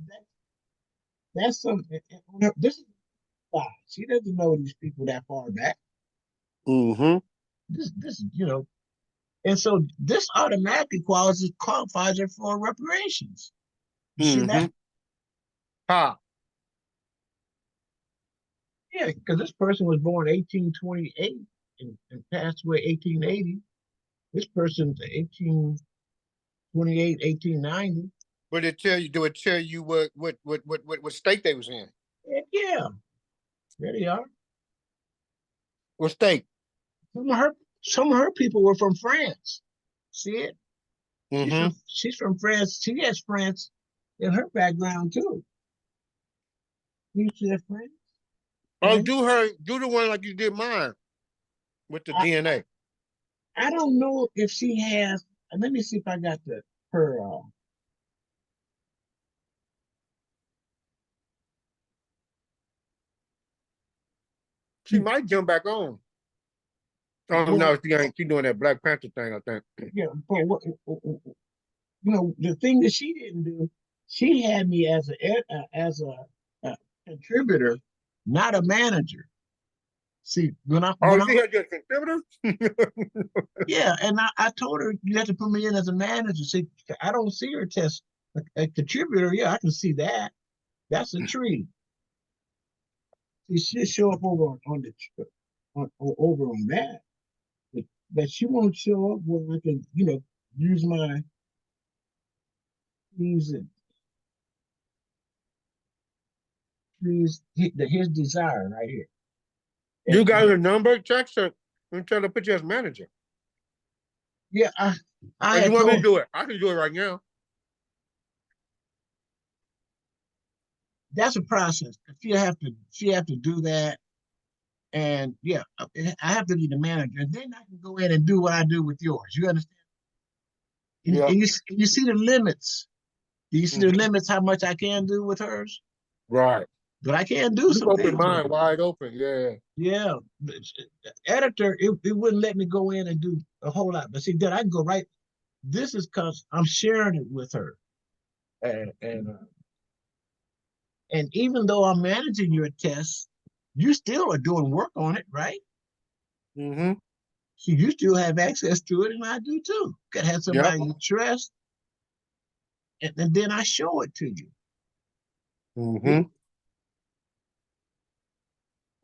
that's something. This is why she doesn't know these people that far back. Mm-hmm. This, and so this automatically qualifies her for reparations. You see that? Ha. Yeah, because this person was born 1828 and passed away 1880. This person's 1828, 1890. But do it tell you what state they was in? Yeah, there they are. What state? Some of her people were from France. See it? Mm-hmm. She's from France. She has France in her background too. You see that France? Oh, do the one like you did mine with the DNA. I don't know if she has. Let me see if I got her. She might jump back on. Oh no, she ain't. She doing that Black Panther thing, I think. Yeah, but the thing that she didn't do, she had me as a contributor, not a manager. See, when I she had your contributor? yeah, and I told her you have to put me in as a manager. See, I don't see her test a contributor. Yeah, I can see that. That's a tree. See, she'll show up over on the over on that, but she won't show up where I can, use my music. His desire right here. You got her number? Text her and tell her to put you as manager. Yeah, I you want me to do it? I can do it right now. That's a process. She have to do that, and yeah, I have to be the manager, and then I can go in and do what I do with yours. You understand? Yeah. And you see the limits. Do you see the limits? How much I can do with hers? Right. But I can do some open things. mind, wide open. Yeah. Yeah. The editor, it wouldn't let me go in and do a whole lot. But see, then I can go right. this is because I'm sharing it with her. And even though I'm managing your tests, you still are doing work on it, right? Mm-hmm. So you still have access to it, and I do too. Could have Yep. somebody you trust, and then I show it to you. Mm-hmm.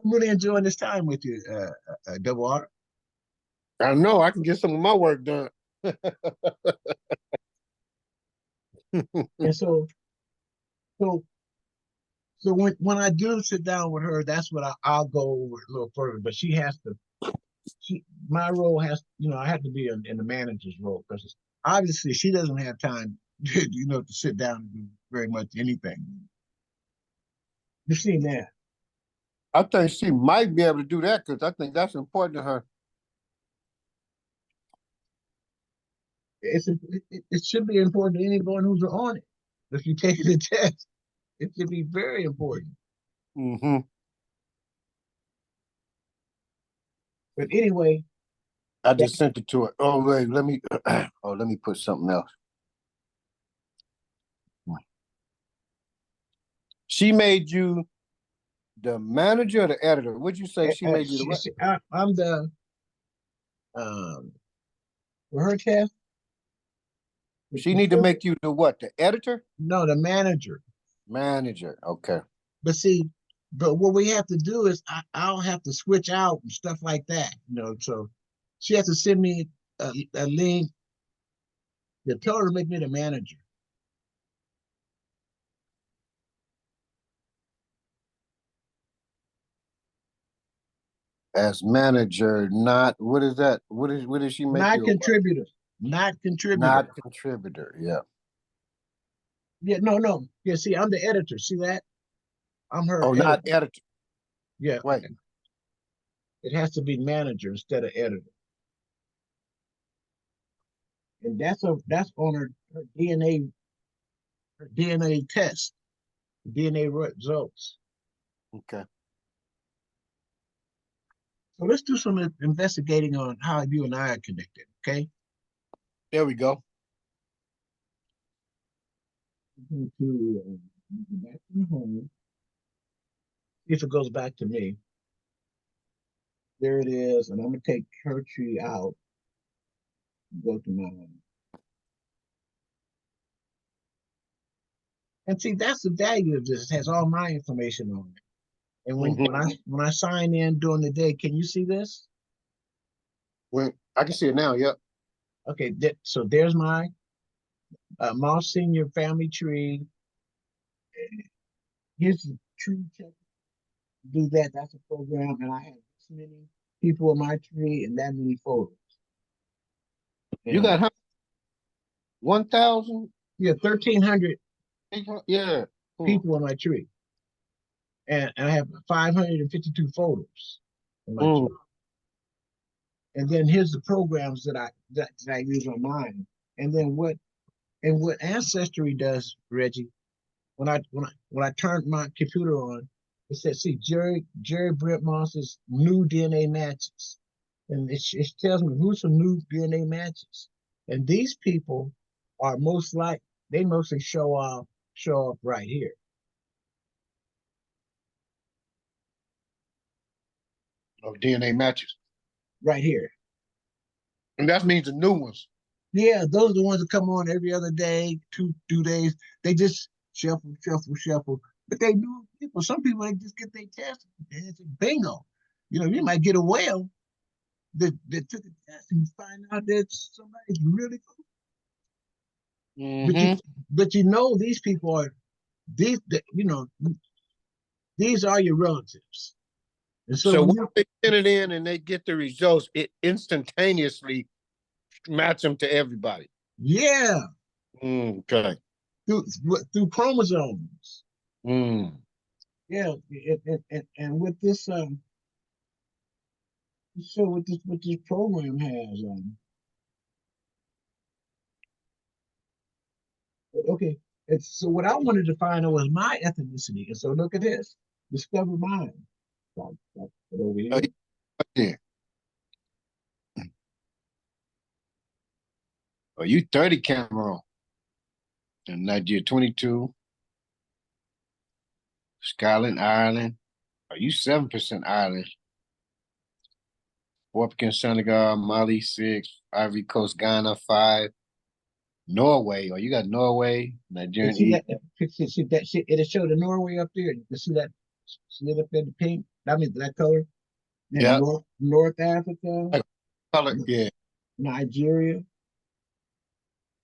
I'm really enjoying this time with you, Double R. I know I can get some of my work done. And so, so when I do sit down with her, that's what I'll go over a little further. But she has to. My role has, I have to be in the manager's role because obviously she doesn't have time, to sit down and do very much anything. You've seen that. I think she might be able to do that because I think that's important to her. It should be important to anyone who's on it. If you take the test, it should be very important. Mm-hmm. But anyway, I just sent it to her. Oh wait, let me let me put something else. She made you the manager or the editor? Would you say she made you the what? I'm the um for her test. She need to make you the what? The editor? No, the manager. Manager. Okay. But see, what we have to do is I'll have to switch out and stuff like that. So she has to send me a link that tell her to make me the manager. As manager, not what is that? What did she make Not you? contributor. Not contributor. Not contributor. Yeah. Yeah, no. Yeah, see, I'm the editor. See that? I'm her Oh, editor. not editor. Yeah. Wait. It has to be manager instead of editor. And that's on her DNA test, DNA results. Okay. So let's do some investigating on how you and I are connected, okay? There we go. Go to back to home. See if it goes back to me. There it is, and I'm gonna take her tree out. Go to my and see that's the value of this. It has all my information on it. And when I sign in during the day, can you see this? Well, I can see it now. Yep. Okay, so there's my Moss Senior family tree. Here's the tree check. Do that. That's a program, and I have this many people in my tree and that many photos. You got how 1,000? Yeah, 1,300 Yeah. people in my tree, and I have 552 photos in my tree. And then here's the programs that I use on mine. And then what Ancestry does, Reggie, when I turned my computer on, it said, see, Jerry Brent Moss's new DNA matches. And it tells me who's some new DNA matches. And these people are they mostly show up right here. Of DNA matches. Right here. And that means the new ones. Yeah, those are the ones that come on every other day, two days. They just shuffle. But they do people. Some people they just get their test and it's a bingo. You might get a whale that took a test and you find out that somebody's really cool. Mm-hmm. But these people are these these are your relatives. And So when they send it in and they get the results, it instantaneously match them to everybody. Yeah. Okay. Through chromosomes. Mm. Yeah, and with this so what this program has okay, so what I wanted to find out was my ethnicity, and so look at this, discover mine. So that's it over here. Yeah. Oh, you 30 Cameroon. And Nigeria 22. Scotland, Ireland. Are you 7% Ireland? 4% Senegal, Mali 6, Ivory Coast, Ghana 5, Norway. Oh, you got Norway, Nigerian See E. that? See that shit? It'll show the Norway up there. You see that? See it up in the pink? I mean that color. And Yeah. North Africa, Color, yeah. Nigeria.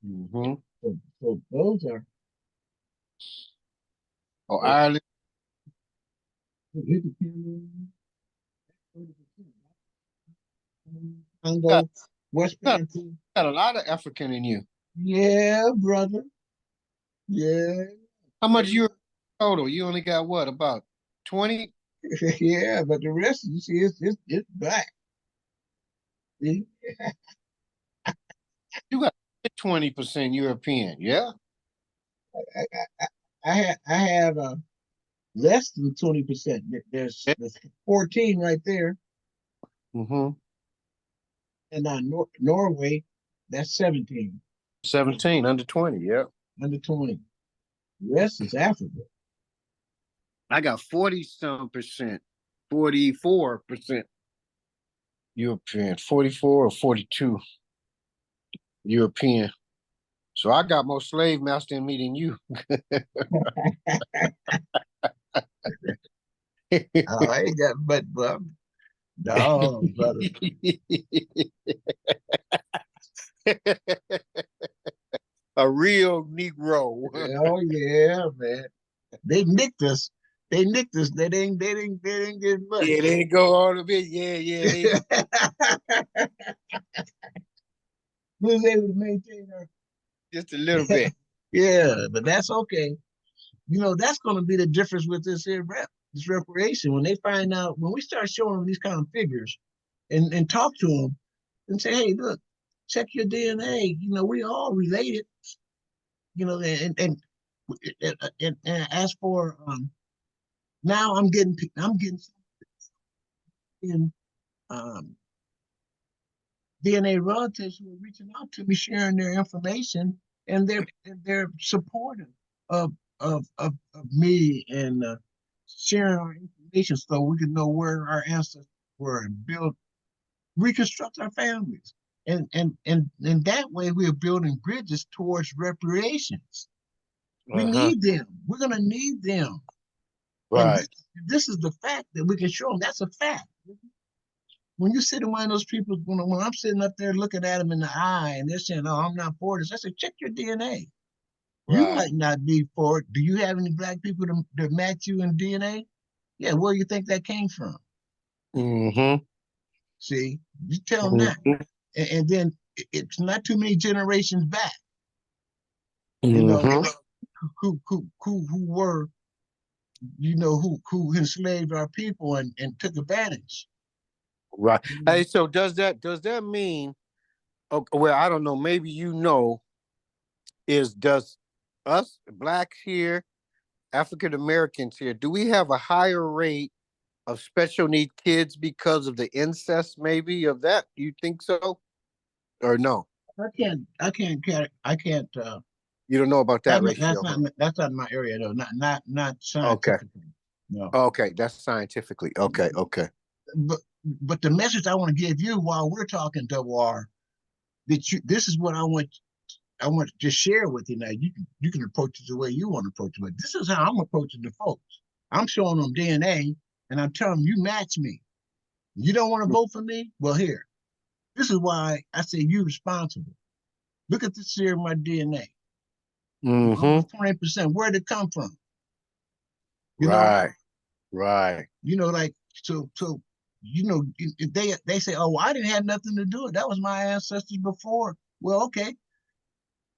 Mm-hmm. So those are. Oh, Ireland. Here's the Cameroon, Got, Congo, West got, Bantu. got a lot of African in you. Yeah, brother. Yeah, How much you total? You only got what, about 20? yeah. But the rest, you see, it's black. See? You got 20% European, yeah? I have less than 20%. There's 14 right there, Mm-hmm. and Norway, that's 17, 17, under 20, yeah. under 20. The rest is Africa. I got 40-some percent, 44% European, 44 or 42 European. So I got more slave master in me than you. Oh, I ain't got but no, brother. A real Negro. Oh yeah, man. They nicked us. They nicked us. They didn't get much. Yeah, they go on a bit. Yeah, they We was able to maintain our. just a little bit. Yeah, but that's okay. That's going to be the difference with this reparation. When they find out, when we start showing them these kind of figures, and talk to them and say, hey, look, check your DNA. We all related. And as for now, I'm getting in DNA relatives who are reaching out to me, sharing their information, and they're supportive of me, and sharing our information so we can know where our ancestors were and reconstruct our families. And that way we are building bridges towards reparations. We Uh-huh. need them. We're gonna need them. And Right. this is the fact that we can show them. That's a fact. When you sit in one of those people, when I'm sitting up there looking at them in the eye and they're saying, "Oh, I'm not for this," I said, "Check your DNA. You Right. might not be for it. Do you have any black people to match you in DNA? Yeah, where do you think that came from? Mm-hmm. See, you tell them that, and then it's not too many generations back. Mm-hmm. Who were who enslaved our people and took advantage. Right. Hey, so does that mean? Okay, well, I don't know. Maybe does us blacks here, African Americans here, do we have a higher rate of special need kids because of the incest? Maybe of that. You think so, or no? I can't. You don't know about that That's ratio, huh? that's not my area though. Not Okay. scientifically. No. Okay, that's scientifically. Okay. But the message I want to give you while we're talking, Double R, this is what I want to share with you now. You can approach it the way you want to approach it. But this is how I'm approaching the folks. I'm showing them DNA and I'm telling them, you match me. You don't want to vote for me? Well, here. This is why I say you responsible. Look at this here in my DNA. Mm-hmm. Almost 20%. Where'd it come from? You know, Right. like so if they say, oh, well, I didn't have nothing to do with it. That was my ancestors before. Well, okay,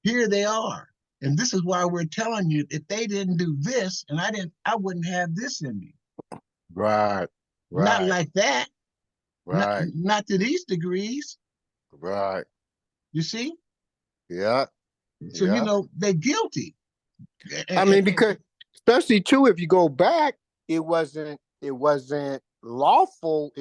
here they are. And this is why we're telling you, if they didn't do this and I wouldn't have this in me. Right. Not like that. Right. Not to these degrees. Right. You see? Yeah. So they're guilty. I mean, because especially too, if you go back, it wasn't lawful.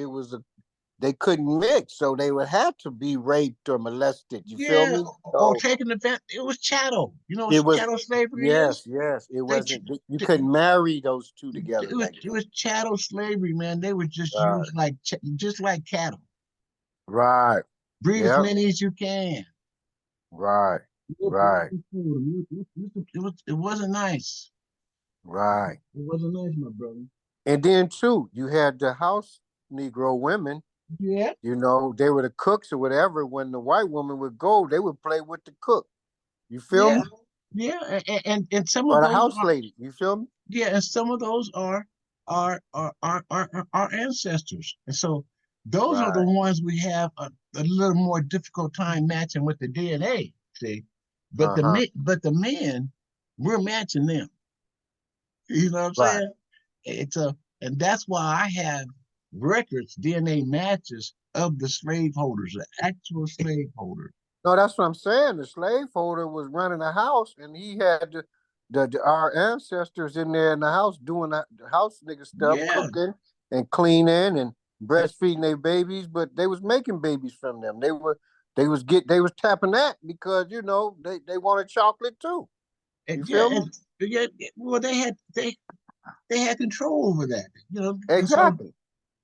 they couldn't mix, so they would have to be raped or molested. You feel me? Or So taking advantage. It was chattel. You know it what was, chattel slavery yes, is? yes. It They, wasn't. You they- couldn't marry those two together back it then. was chattel slavery, man. They were just Right, used like just like cattle. right. Breed as Yep. many as you can. Right, right, It wasn't nice. right. It wasn't nice, my brother. And then too, you had the house Negro women. Yeah, You know, they were the cooks or whatever. When the white woman would go, they would play with the cook. You feel yeah, me? yeah. And some of Or the those house are, lady. You feel me? yeah, and some of those are our ancestors. And so those are the Right. ones we have a little more difficult time matching with the DNA. See, Uh-huh. but the men, we're matching them. You know what I'm Right. saying? It's a and that's why I have records, DNA matches of the slaveholders, the actual slaveholders. No, that's what I'm saying. The slaveholder was running a house, and he had our ancestors in there in the house doing the house nigga stuff, Yeah, cooking and cleaning and breastfeeding their babies. But they was making babies from them. They was tapping that because you know they wanted chocolate too. You yeah, feel me? yeah. Well, they had control over that, you know, Exactly.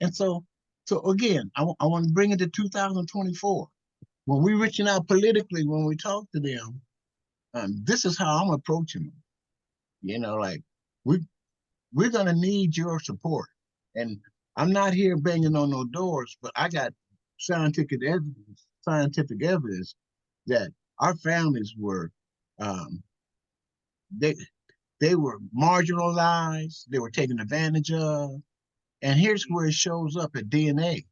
and so so again, I want to bring it to 2024. When we reaching out politically, when we talk to them, this is how I'm approaching them. You know, like we we're gonna need your support, and I'm not here banging on no doors, but I got scientific evidence that our families were um, they they were marginalized, they were taken advantage of, and here's where it shows up at DNA.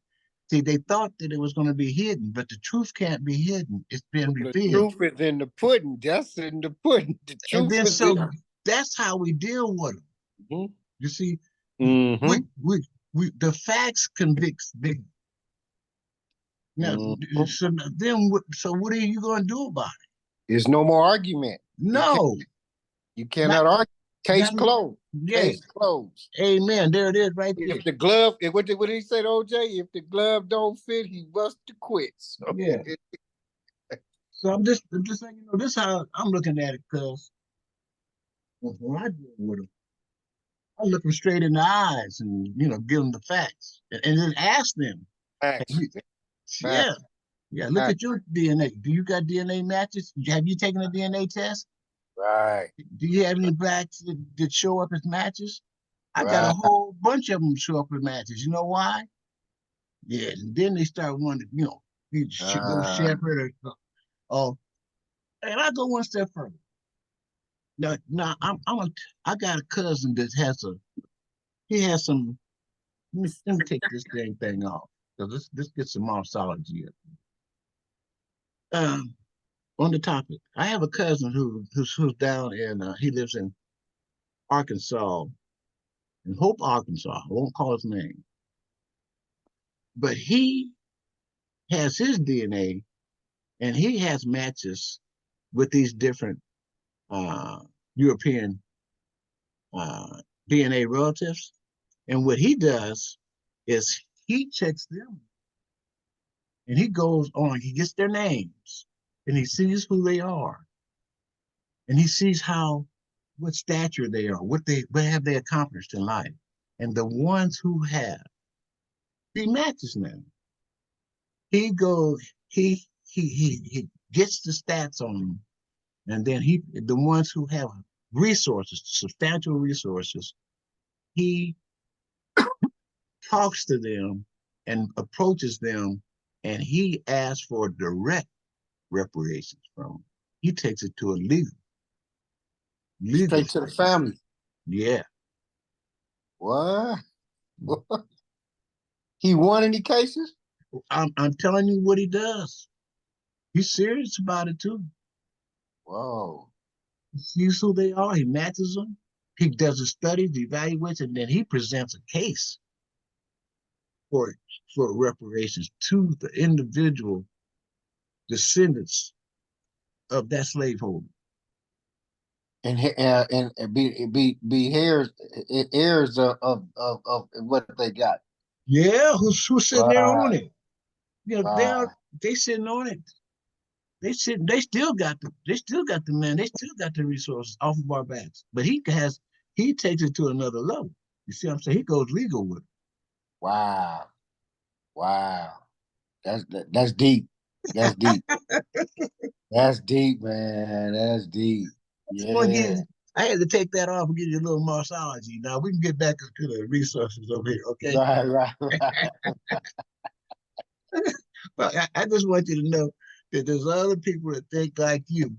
See, they thought that it was going to be hidden, but the truth can't be hidden. It's been The revealed. truth is in the pudding. That's in the pudding. The And truth then is so in. that's how we deal with them. You see, Mm-hmm. we the facts convicts big. Now, Mm-hmm. so then, so what are you going to do about it? There's no more argument. No, You not cannot argue. Case not closed. yeah. Case closed. Amen. There it is, right there. If the glove, what did he say to OJ? If the glove don't fit, he must quit. So, Yeah. So I'm just saying, you know, this is how I'm looking at it, because when I deal with them, I look them straight in the eyes and you know, give them the facts, and then ask them, "Have facts, you, facts, yeah, yeah, look facts. at your DNA. Do you got DNA matches? Have you taken a DNA test? Right, Do you have any blacks that show up as matches? I got a right. whole bunch of them show up as matches. You know why? Yeah, and then they start wondering, you know, you should go shepherd or oh, and I go one step further. Now I got a cousin that has he has some. Let me take this thing off, because this gets some morphology. Um, on the topic, I have a cousin who's down in he lives in Arkansas, in Hope, Arkansas. I won't call his name, but he has his DNA and he has matches with these different uh, European uh, DNA relatives. And what he does is he checks them and he goes on, he gets their names and he sees who they are and he sees what stature they are, what have they accomplished in life. And the ones who have, he matches them. He goes, he gets the stats on them, and then the ones who have resources, substantial resources, he talks to them and approaches them, and he asks for direct reparations from them. He takes it to a legal Straight to the state. family. Yeah. What? He won any cases? I'm telling you what he does. He's serious about it too. Whoa. He sees who they are, he matches them, he does a study, he evaluates, and then he presents a case for for reparations to the individual descendants of that slaveholder. And be heirs of what they got. Yeah, who's sitting there on Right, it? You know, they sitting on it. They still got the man, they still got the resources off of our backs. But he takes it to another level. You see what I'm saying? He goes legal with it. Wow. Wow. That's deep. That's deep. That's deep, man. That's deep. Yeah. I had to take that off and give you a little marsology. Now we can get back to the resources over here, okay? Right. Well, I just want you to know that there's other people that think like you,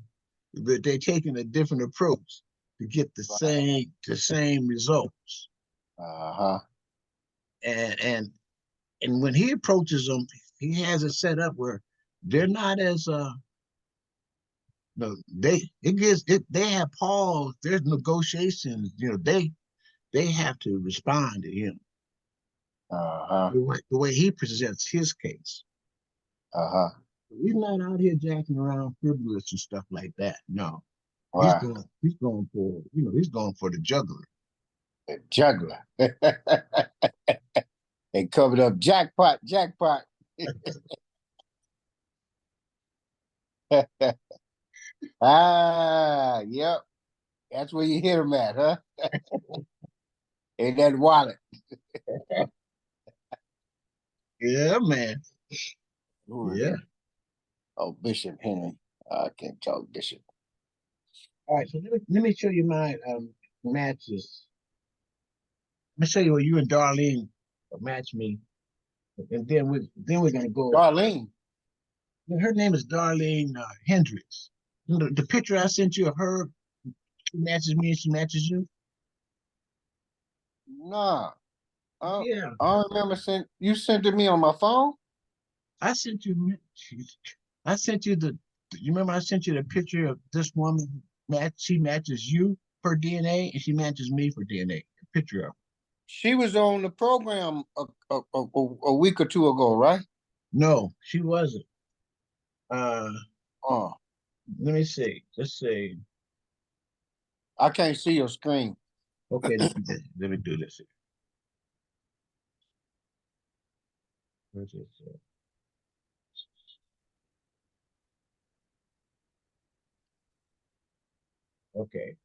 but they're taking a different approach to get the same results. Uh-huh. And when he approaches them, he has it set up where they're not as no, they have pause, there's negotiations, you know, they have to respond to him Uh-huh. the way he presents his case. Uh-huh. He's not out here jacking around frivolous and stuff like that. No. Wow. He's going for, you know, he's going for the juggler. The juggler. They covered up jackpot. Ah, yep. That's where you hit him at, huh? In that wallet. Yeah, man. Who is Yeah. that? Oh, Bishop Henry. I can't talk Bishop. All right, so let me show you my matches. Let me show you where you and Darlene match me, and we're gonna go. Darlene. Her name is Darlene Hendricks. You know, the picture I sent you of her, she matches me and she matches you. Nah. Yeah, I remember you sent it to me on my phone. I sent you. I sent you the. You remember I sent you the picture of this woman match. She matches you for DNA, and she matches me for DNA. A picture of her. She was on the program a week or two ago, right? No, she wasn't. Uh, Oh, let me see. Let's see. I can't see your screen. Okay, let me do this. Where's this? Okay,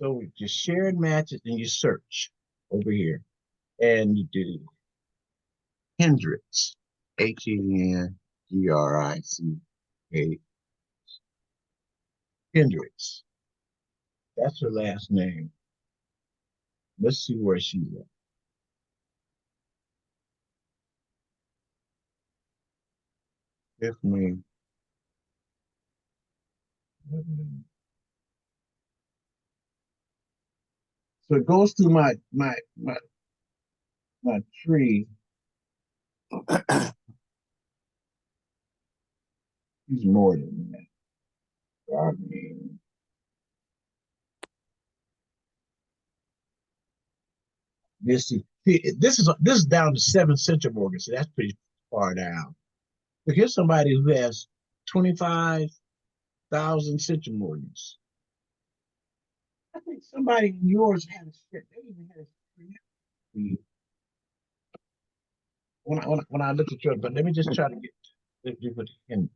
so just shared matches and you search over here, and you do Hendricks, Hendricks. Hendricks. That's her last name. Let's see where she's at. Tiffany. So it goes through my tree. She's more than that. I mean, this is down to 7 centimorgans, so that's pretty far down. But here's somebody who has 25,000 centimorgans. I think somebody in yours had a script. They even had a script for you. When I looked at yours, but let me just try to get with him.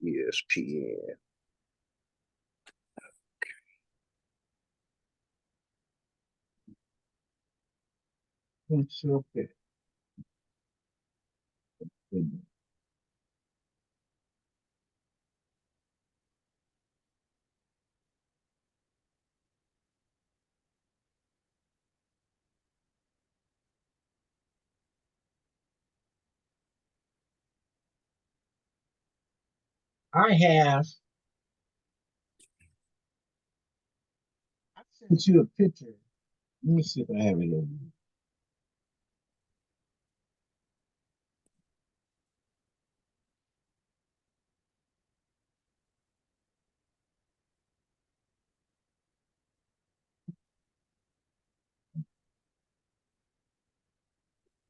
ESPN. It's okay. I sent you a picture. Let me see if I have it over.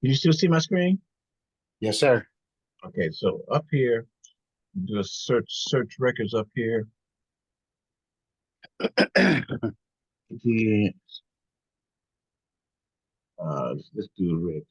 Can you still see my screen? Yes, sir. Okay, so up here, do a search records up here. Yeah. Let's do Rick.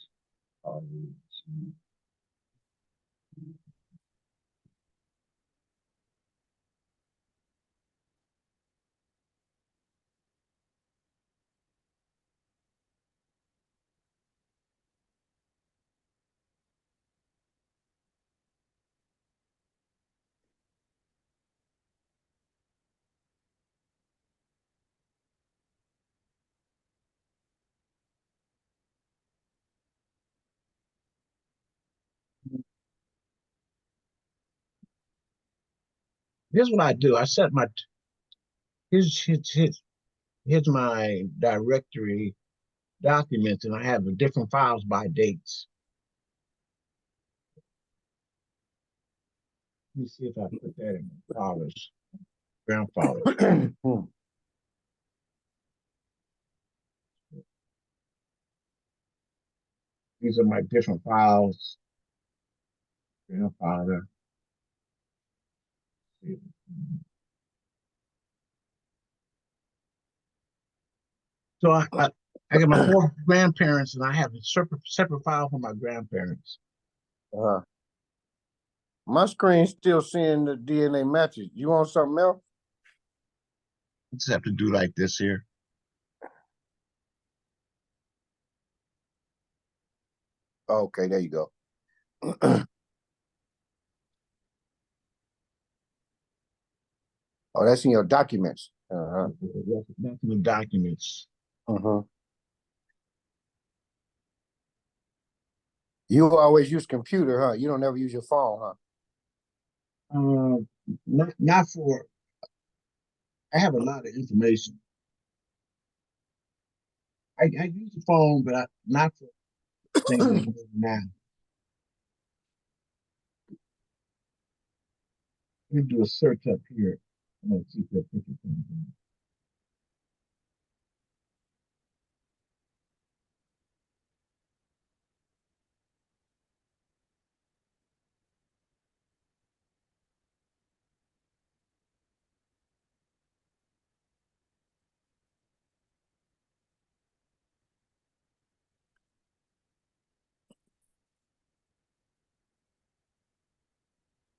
Here's what I do. I set my here's my directory documents, and I have the different files by dates. Let me see if I put that in the fathers, grandfather. These are my different files. Grandfather. So I got my four grandparents, and I have a separate file for my grandparents. My screen's still seeing the DNA matches. You want something else? I just have to do like this here. Okay, there you go. Oh, that's in your documents. That's in the documents. You always use computer, huh? You don't ever use your phone, huh? Not for. I have a lot of information. I use the phone, but not for things I'm doing now. Let me do a search up here. I'm gonna see if that picture comes in.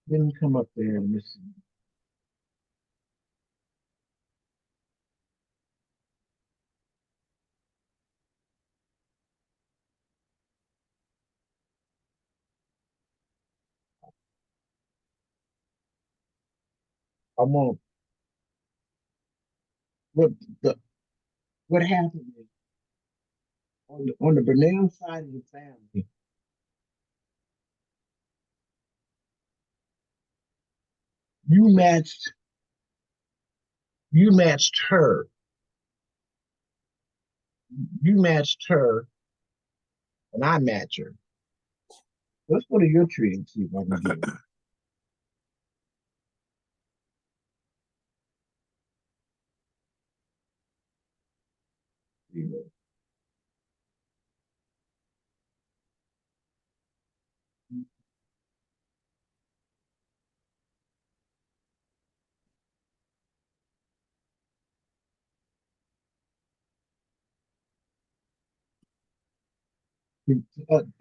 Didn't come up there. Let me see. I want what the what happened is on the Burnell side of the family. You matched you matched her. You matched her, and I match her. Let's go to your tree and see if I can get it.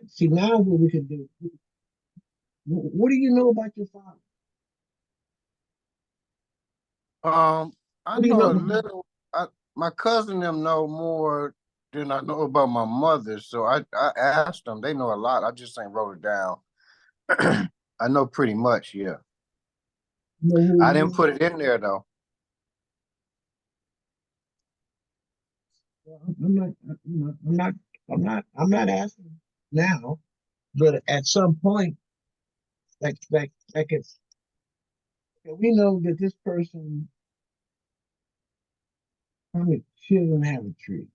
See now what we can do. What do you know about your father? I What do you know a know? little. My cousin them know more than I know about my mother, so I asked them. They know a lot. I just ain't wrote it down. I know pretty much, yeah. You know who I he didn't is? put it in there though. I'm not asking now, but at some point, like it's, we know that this person, how many children have a tree?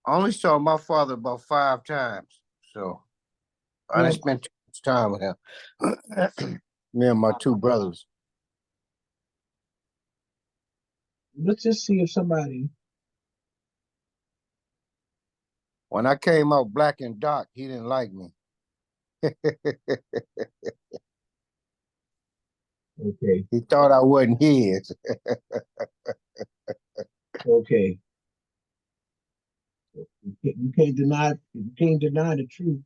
I only saw my father about 5 times, so I Well, didn't spend too much time with him. Me and my 2 brothers. let's just see if somebody When I came out black and dark, he didn't like me. Okay, He thought I wasn't his. okay. You can't deny the truth.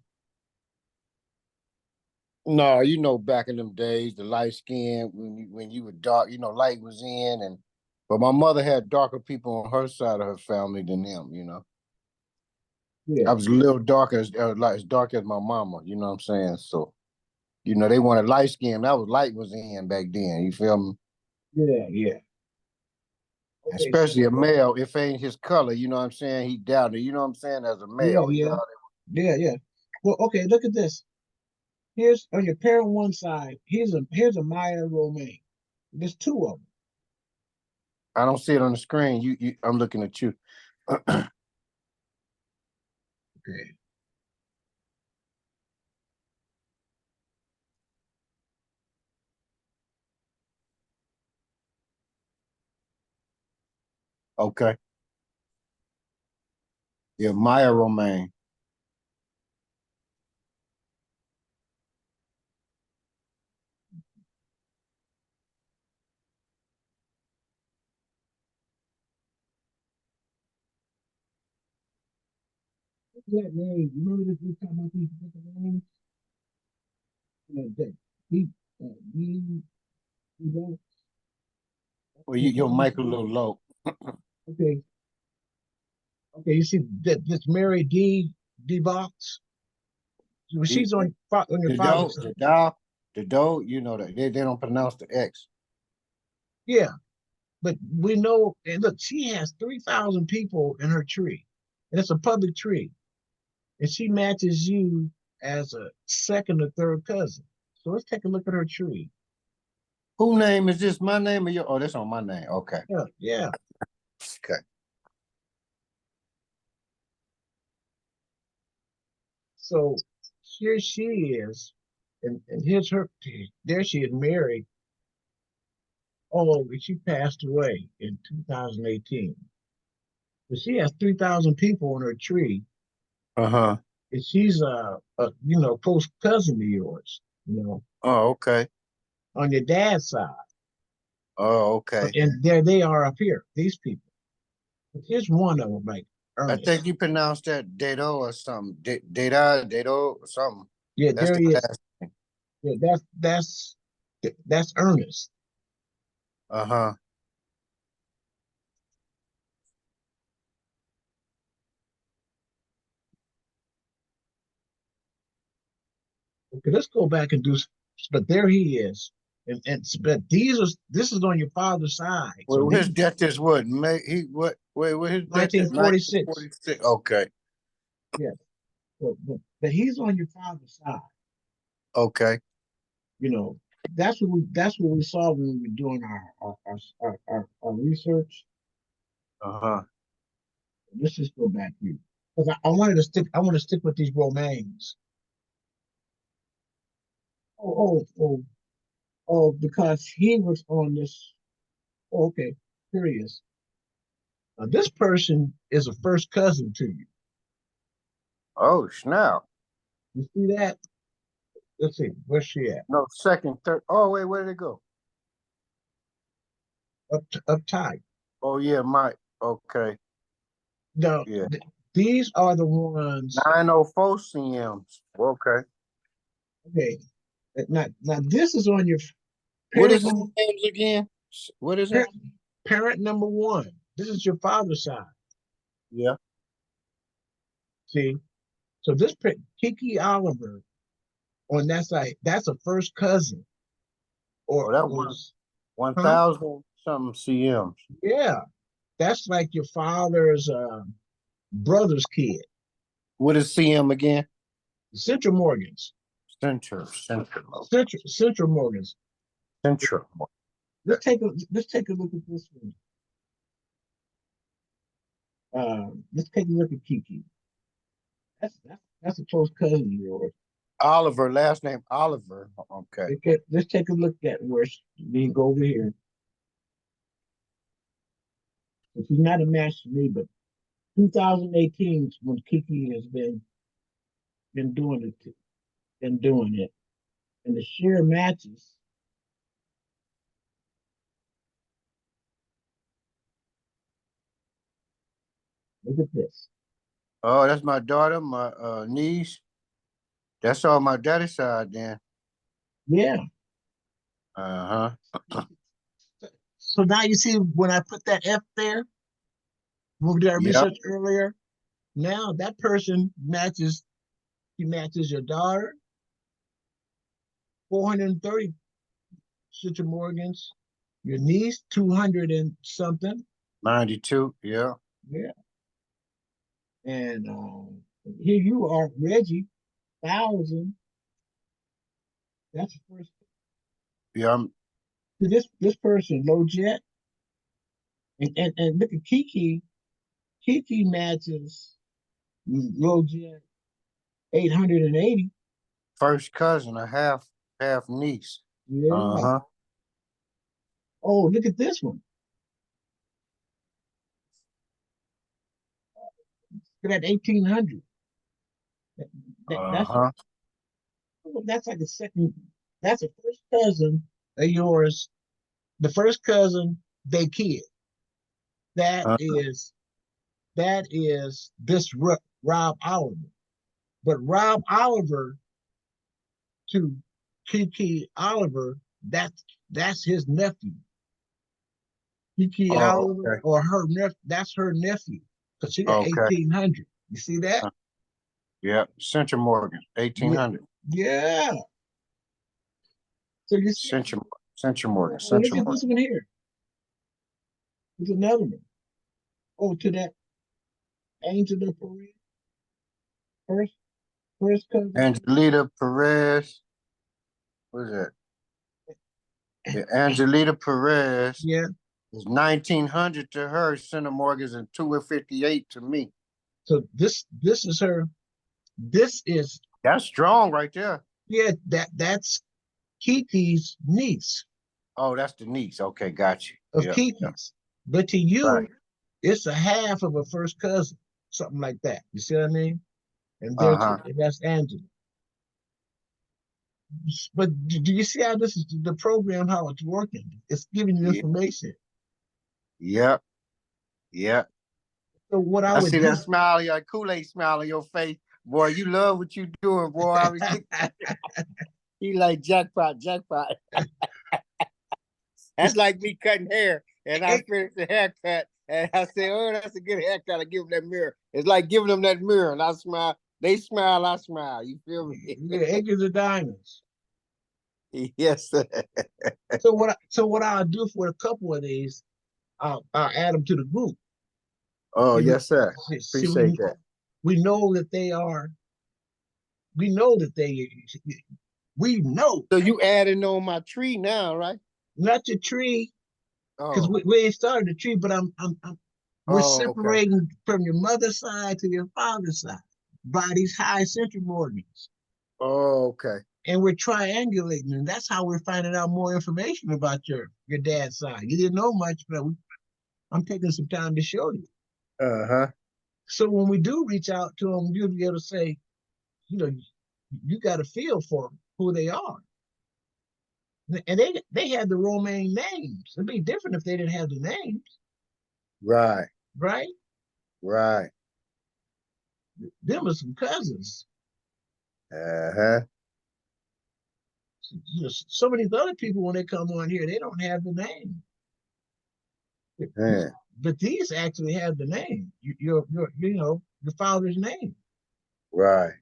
No, you know, back in them days, the light skin when you were dark, you know, light was in, and but my mother had darker people on her side of her family than them. You know, Yeah, I was a little darker, like as dark as my mama. You know what I'm saying? So, you know, they wanted light skin. That was light was in back then. You feel me? yeah, yeah. Okay, so Especially a male, if ain't his color, you know what I'm saying? He down it. You know what I'm saying? As a yeah, male, you yeah, know. yeah, yeah. Well, okay, look at this. Here's on your parent one side. Here's a Maya Romain. There's two of them. I don't see it on the screen. I'm looking at you. Okay. Okay. Yeah, Maya Romain. What's that name? You remember this? We talking about these different names. That he, he, don't. Well, your mic a little low. Okay, okay. You see that this Mary D Box. Well, The she's on your the dough, father's side. the dough, you know that they don't pronounce the X. Yeah, but we know. And look, she has 3,000 people in her tree, and it's a public tree, and she matches you as a second or third cousin. So let's take a look at her tree. Who name is this? My name or your? Oh, that's on my name. Okay. Yeah, yeah. Okay. So here she is, and here's her. There she is married. Oh, she passed away in 2018. But she has 3,000 people on her tree, Uh-huh. and she's a close cousin of yours. Oh, okay. On your dad's side, Oh, okay. and there they are up here. These people. But here's one of them, like I think Ernest. you pronounced that Dado or something. Dado or something. Yeah, That's there the he is. last name. Yeah, that's Ernest. Uh-huh. Okay, let's go back and do. But there he is, and but this is on your father's side. So Well, his these death is what? May he what? Wait, his death is 1946. 1946. Okay. Yeah, but he's on your father's side. Okay. You know, that's what we saw when we were doing our research. Uh-huh. Let's just go back here because I want to stick with these Romains. Oh, because he was on this. Oh, okay, here he is. This person is a first cousin to you. Oh, snap. You see that? Let's see, where's she at? No, second, third. Oh, wait, where did it go? Up tight. Oh, yeah, Mike. Okay. Now, Yeah. these are the ones. 904 CMs. Okay. Okay, now this is on your What parent is his number names again? What is it? parent, parent number one. This is your father's side. Yeah. See, so this Kiki Oliver on that side, that's a first cousin, or Oh, that or was huh? 1,000 something CMs. Yeah, that's like your father's brother's kid. What is CM again? Central Morgans. Central Morgans. Central. Let's take a look at this one. Let's take a look at Kiki. That's a close cousin of yours. Oliver, last name Oliver. Okay. Let's take a look at where we go over here. She's not a match to me, but 2018 is when Kiki has been doing it, and the share matches. Look at this. Oh, that's my daughter, my niece. That's all my daddy's side then. Yeah. Uh-huh. So now you see when I put that F there, when we did our Yep. research earlier, now that person matches, he matches your daughter, 430 Sister Morgans, your niece, 200 and something. 92, yeah. Yeah. And here you are, Reggie, 1,000. That's the first. Yeah, This person, low jet, and look at Kiki. Kiki matches low jet 880. first cousin, a half niece. Yeah. Uh-huh. Oh, look at this one. Look at that 1800. Uh-huh. That's like a second. That's a first cousin of yours. The first cousin, they kid. That Uh, is this Rob Oliver. But Rob Oliver to Kiki Oliver, that's his nephew. Kiki oh, Oliver okay. or her nephew, that's her nephew. Because she got Okay. 1800. You see that? Yeah, Central Morgan, 1800. Yeah. So you see, Central Morgan, oh, look Central at Morgan. this one here. There's another one. Oh, to that Angela Perez, first cousin. Angelita Perez. What is that? Yeah, Angelita Perez Yeah. is 1900 to her. Central Morgan's and 258 to me. So this is her. This is That's strong right there. yeah. That's Kiki's niece Oh, that's the niece. Okay, got you. of Yeah. Kiki's. But to you, Right. it's a half of a first cousin, something like that. You see what I mean? And Uh-huh. that's Angela. But do you see how this is the program, how it's working? It's giving you Yeah. information. Yep. Yep. So what I I would see do, that smile, your Kool-Aid smile on your face. Boy, you love what you doing, boy. I was he like jackpot, jackpot. That's like me cutting hair and I finish the haircut and I say, oh, that's a good haircut. I give them that mirror. It's like giving them that mirror and I smile. They smile, I smile. You feel me? yeah, acres of diamonds. Yes, sir. So what I'll do for a couple of these, I'll add them to the group. Oh, See, yes, sir. see, Appreciate that. we know that they are. We know that they. We know So you adding on my tree now, right? not the tree because Oh, we ain't started the tree, but we're okay. separating from your mother's side to your father's side by these high central mortgages. Oh, okay. And we're triangulating, and that's how we're finding out more information about your dad's side. You didn't know much, but I'm taking some time to show you. Uh-huh. So when we do reach out to them, you'll be able to say, you know, you got a feel for who they are. And they had the Romain names. It'd be different if they didn't have the names, Right, right? right. Them are some cousins. Uh-huh. Some of these other people, when they come on here, they don't have the name. Yeah. But these actually have the name. Your your father's name. Right.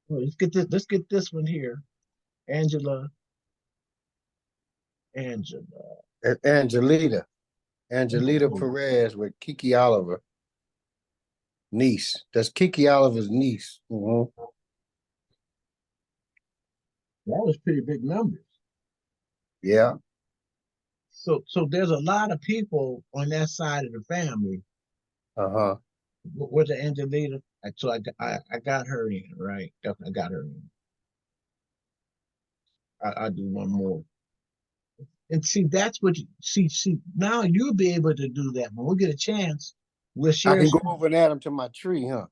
Well, let's get this one here. Angela. Angelita. Angelita Angela. Perez with Kiki Oliver. Niece. That's Kiki Oliver's niece. Mm-hmm. That was pretty big numbers. Yeah. So there's a lot of people on that side of the family. Uh-huh. Where's the Angelita? So I got her in, right? I got her in. I'll do one more. And see, that's what you see. Now you'll be able to do that when we get a chance. We'll I share. can go over and add them to my tree, huh?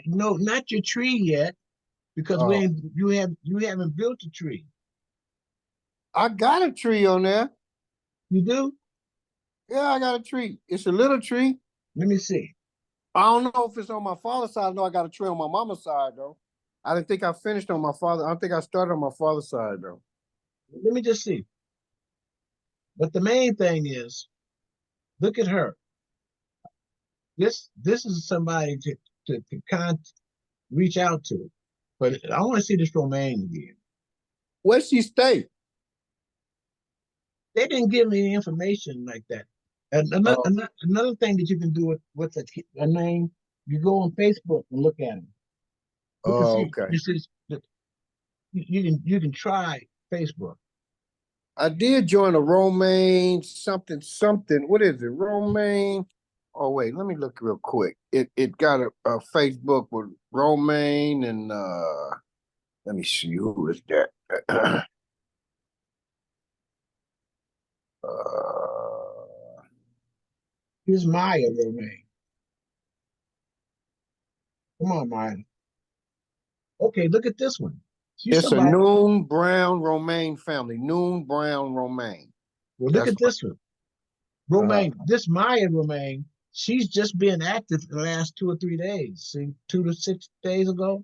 No, not your tree yet, because Oh. you haven't built a tree. I got a tree on there. You do? Yeah, I got a tree. It's a little tree. Let me see. I don't know if it's on my father's side. I know I got a tree on my mama's side, though. I didn't think I finished on my father. I don't think I started on my father's side, though. Let me just see. But the main thing is, look at her. This is somebody to reach out to. But I want to see this Romain again. Where'd she stay? They didn't give me any information like that. And another thing that you can do with a name, you go on Facebook and look at them. You can see, Okay. you can try Facebook. I did join a Romain something. What is it? Romain. Oh wait, let me look real quick. It got a Facebook with Romain and let me see who is that. Here's Maya Romain. Come on, Maya. Okay, look at this one. It's a Noon Brown Romain family. Noon Brown Romain. Well, look at this one. Romain, this Maya Romain, she's just been active the last 2 or 3 days. See, 2 to 6 days ago.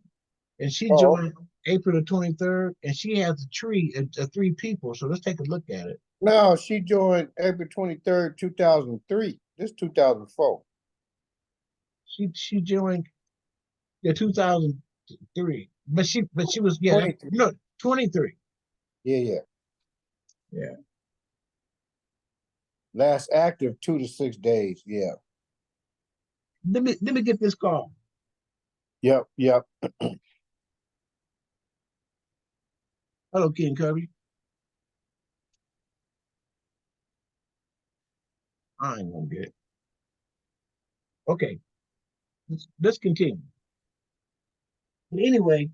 And she joined April the 23rd, and she has a tree of 3 people. So let's take a look at it. No, she joined April 23rd, 2003. This 2004. She joined 2003. But she was 23. Yeah. Yeah. Last active 2 to 6 days. Yeah. Let me get this call. Yep. Hello, King Kirby. I ain't gonna get it. Okay. Let's continue. But anyway,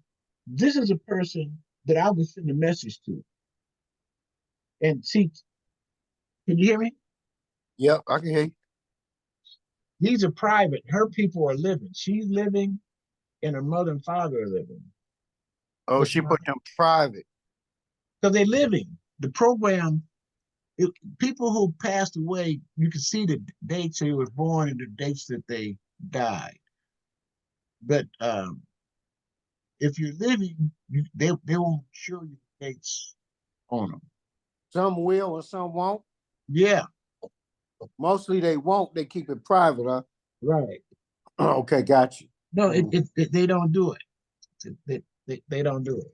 this is a person that I would send a message to. And see, can you hear me? Yep, I can hear you. These are private. Her people are living. She's living, and her mother and father are living. Oh, she put them private. So they're living. The program, people who passed away, you can see the dates they were born and the dates that they died. But if you're living, they won't show you the dates on them. Some will and some won't. Yeah. Mostly they won't. They keep it private, huh? Right. Okay, got you. No, they don't do it. They don't do it.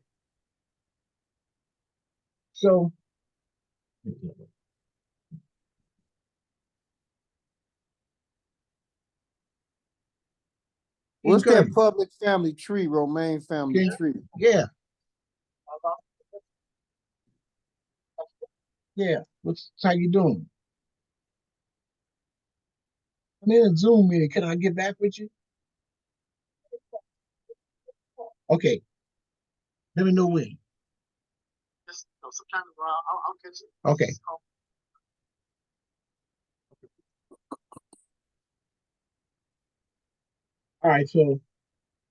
So what's that public family tree, Romain family tree? Yeah. Yeah. How you doing? I'm in a Zoom meeting. Can I get back with you? Okay. Let me know when. I'll catch it. Okay. All right. So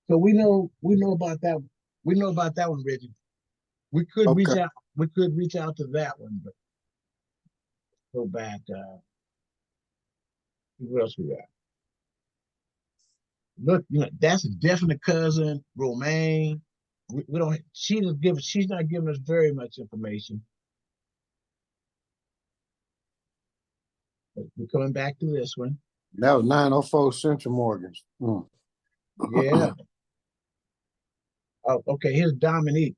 we know about that. We know about that one, Reggie. We could reach out. We could reach out to that one, but go back. What else we got? Look, that's a definite cousin, Romain. We don't. She's not giving us very much information. But we're coming back to this one. That was 904 Central Mortgage. Yeah. Oh, okay. Here's Dominique.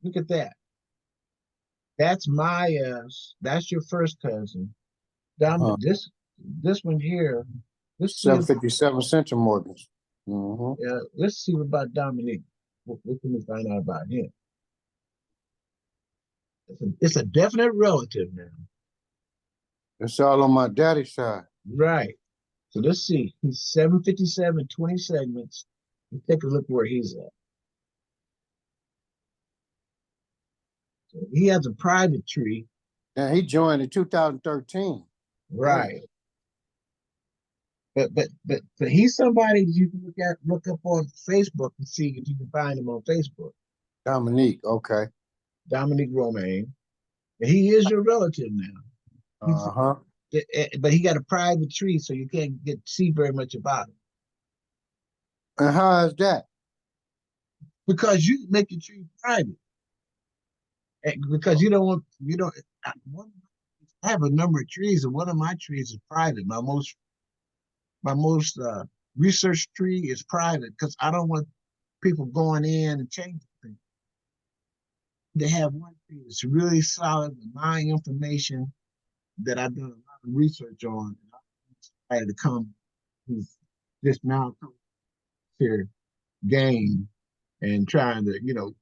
Look at that. That's Maya's. That's your first cousin. This one here. Let's see 757 Central Mortgage. Yeah. Let's see about Dominique. What can we find out about him? It's a definite relative now. It's all on my daddy's side. Right. So let's see. He's 757, 20 segments. Let's take a look where he's at. So he has a private tree. Now he joined in 2013. Right. But he's somebody that you can look up on Facebook and see if you can find him on Facebook. Dominique, okay. Dominique Romain. And he is your relative now. Uh-huh. But he got a private tree, so you can't see very much about him. And how is that? Because you make your tree private. Because you don't I have a number of trees, and one of my trees is private. My most research tree is private because I don't want people going in and changing things. They have one tree that's really solid with my information that I've done a lot of research on. I had to come who's just now here game and trying to,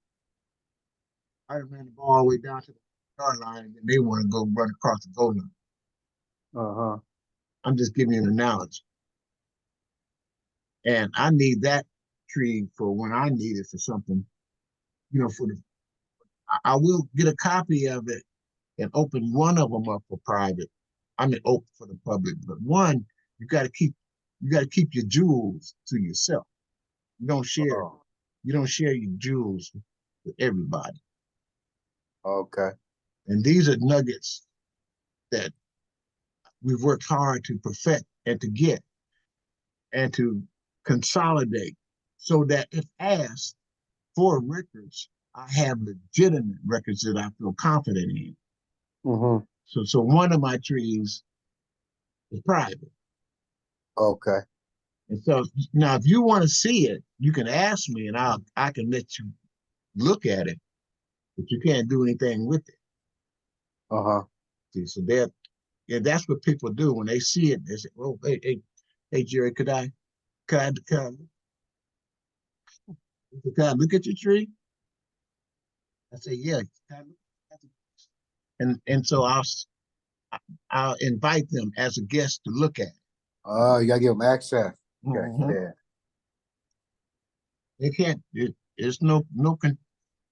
I ran the ball all the way down to the yard line and they want to go run across the goal line. Uh-huh. I'm just giving you an analogy. And I need that tree for when I need it for something, I will get a copy of it and open one of them up for private. I mean, open for the public, but one, you got to keep your jewels to yourself. You don't share, Oh, you don't share your jewels with everybody. okay. And these are nuggets that we've worked hard to perfect and to get and to consolidate so that if asked for records, I have legitimate records that I feel confident in. Mm-hmm. So one of my trees is private. Okay. And so now if you want to see it, you can ask me and I can let you look at it, but you can't do anything with it. Uh-huh. See, so that's what people do when they see it. They say, "Oh, hey, Jerry, could I look at your tree?" I say, "Yeah." And so I'll invite them as a guest to look at it. Oh, you gotta give them access. Okay. Mhm. Yeah. They can't. It's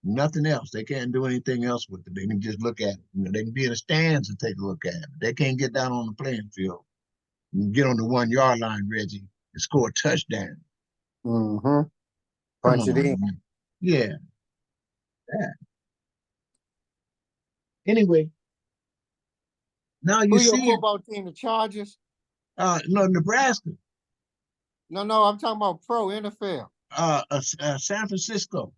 nothing else. They can't do anything else with it. They can just look at it. They can be in the stands and take a look at it. They can't get down on the playing field. Get on the 1 yard line, Reggie, and score a touchdown. Mm-hmm. Come Punch it on, in. man. Yeah. Anyway, now you Who your see it. football team, the Chargers? No, Nebraska, No, I'm talking about pro NFL. San Francisco.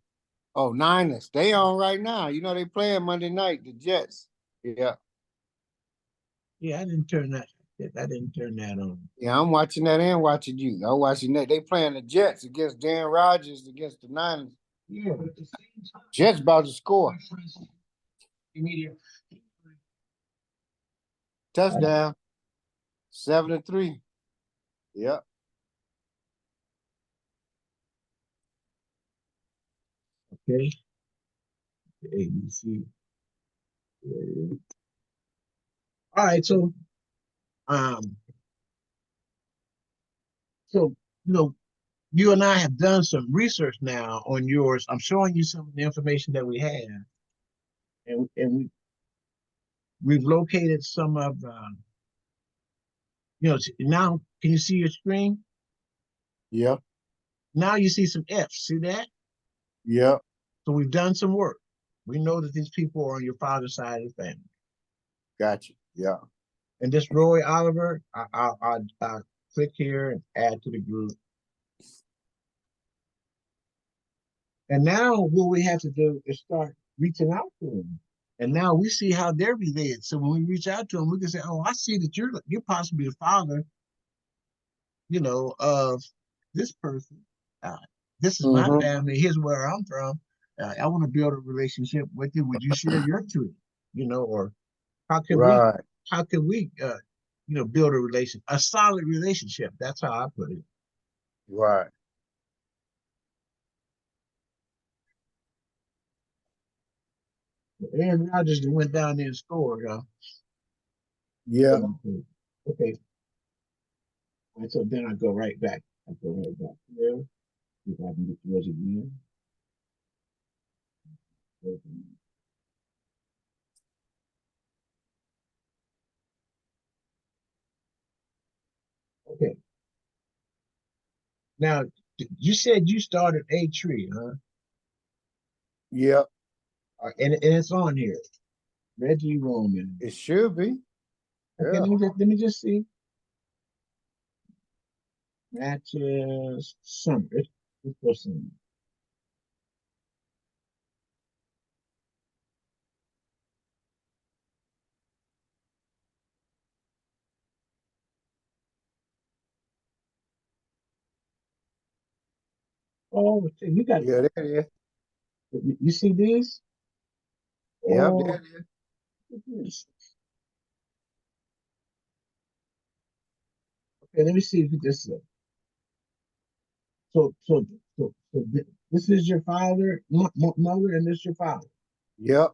Oh, Niners. They on right now. You know they playing Monday night, the Jets. Yeah. Yeah, I didn't turn that. I didn't turn that on. Yeah, I'm watching that and watching you. I'm watching that. They playing the Jets against Dan Rodgers against the Niners. Yeah, but at the same time, Jets about to score. immediate. Touchdown. 7-3. Yep. Okay. ABC. All right, um, so you and I have done some research now on yours. I'm showing you some of the information that we have, and we've located some of now can you see your screen? Yep. Now you see some F's. See that? Yep. So we've done some work. We know that these people are on your father's side of the family. Gotcha. Yeah. And this Roy Oliver, I'll click here and add to the group. And now what we have to do is start reaching out to them. And now we see how they're related. So when we reach out to them, we can say, "Oh, I see that you're possibly the father, of this person. Uh, this is my Mm-hmm. family. Here's where I'm from. I want to build a relationship with you. Would you share your truth? Or how can we Right. build a solid relationship? That's how I put it. Right. Aaron Rodgers went down there and scored. Yeah. Okay. And so then I go right back. I go right back here. See if I can get yours again. Now, you said you started a tree, huh? Yep, And it's on here. Reggie Roman. it should be. Okay, Yeah. let me just see. Matches summer. Let's go summer. Oh, you got Yeah, there it is. you see these? Yep, Oh, there it is. look at this. Okay, let me see if this. This is your father, mother, and this your father. Yep.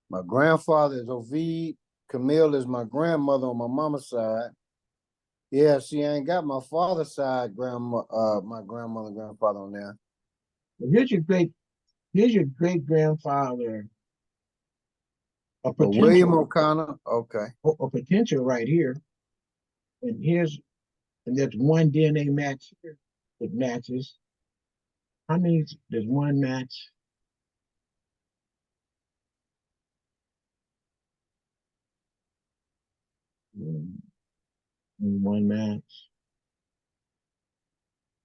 My grandfather is Ovid. Camille is my grandmother on my mama's side. Yeah, she ain't got my father's side my grandmother and grandfather on there. Well, here's your great grandfather, a But William potential, O'Connor, okay. a potential right here, and there's one DNA match here that matches. How many? There's one match. And one match.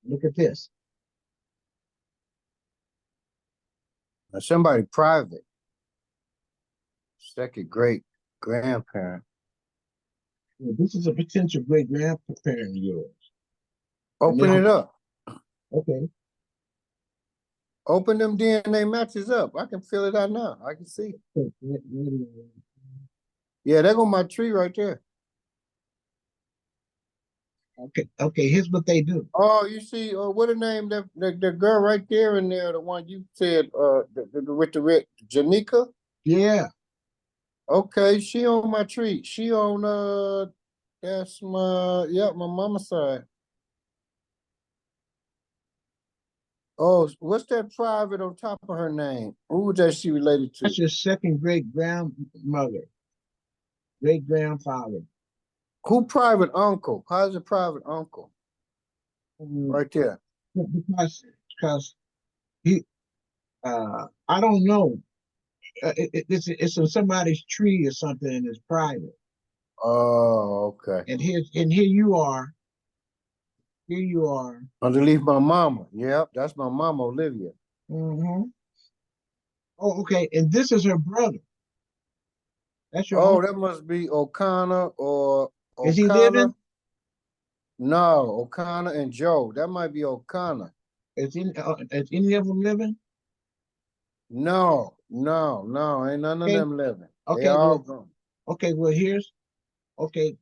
Look at this. Now somebody private. Second great grandparent. This is a potential great grandparent of yours. Open it up. Okay. Open them DNA matches up. I can fill it out now. I can see. Yeah, there go my tree right there. Okay. Here's what they do. Oh, you see, what the name the girl right there in there, the one you said, with the red, Janika. Yeah. Okay, she on my tree. She on that's my mama's side. Oh, what's that private on top of her name? Who that she related to? That's your second great grandmother, great grandfather. Who private uncle? How's a private uncle? Mm, Right there. because he I don't know. It's in somebody's tree or something and it's private. Oh, okay. And here you are. Here you are. Underneath my mama. Yep, that's my mama, Olivia. Hmm. Oh, okay. And this is her brother. That's your Oh, uncle. that must be O'Connor or Is he O'Connor. living? No, O'Connor and Joe. That might be O'Connor. Is any of them living? No. Ain't none of Okay. them living. They Okay. all Well. gone. Okay. Well. Okay.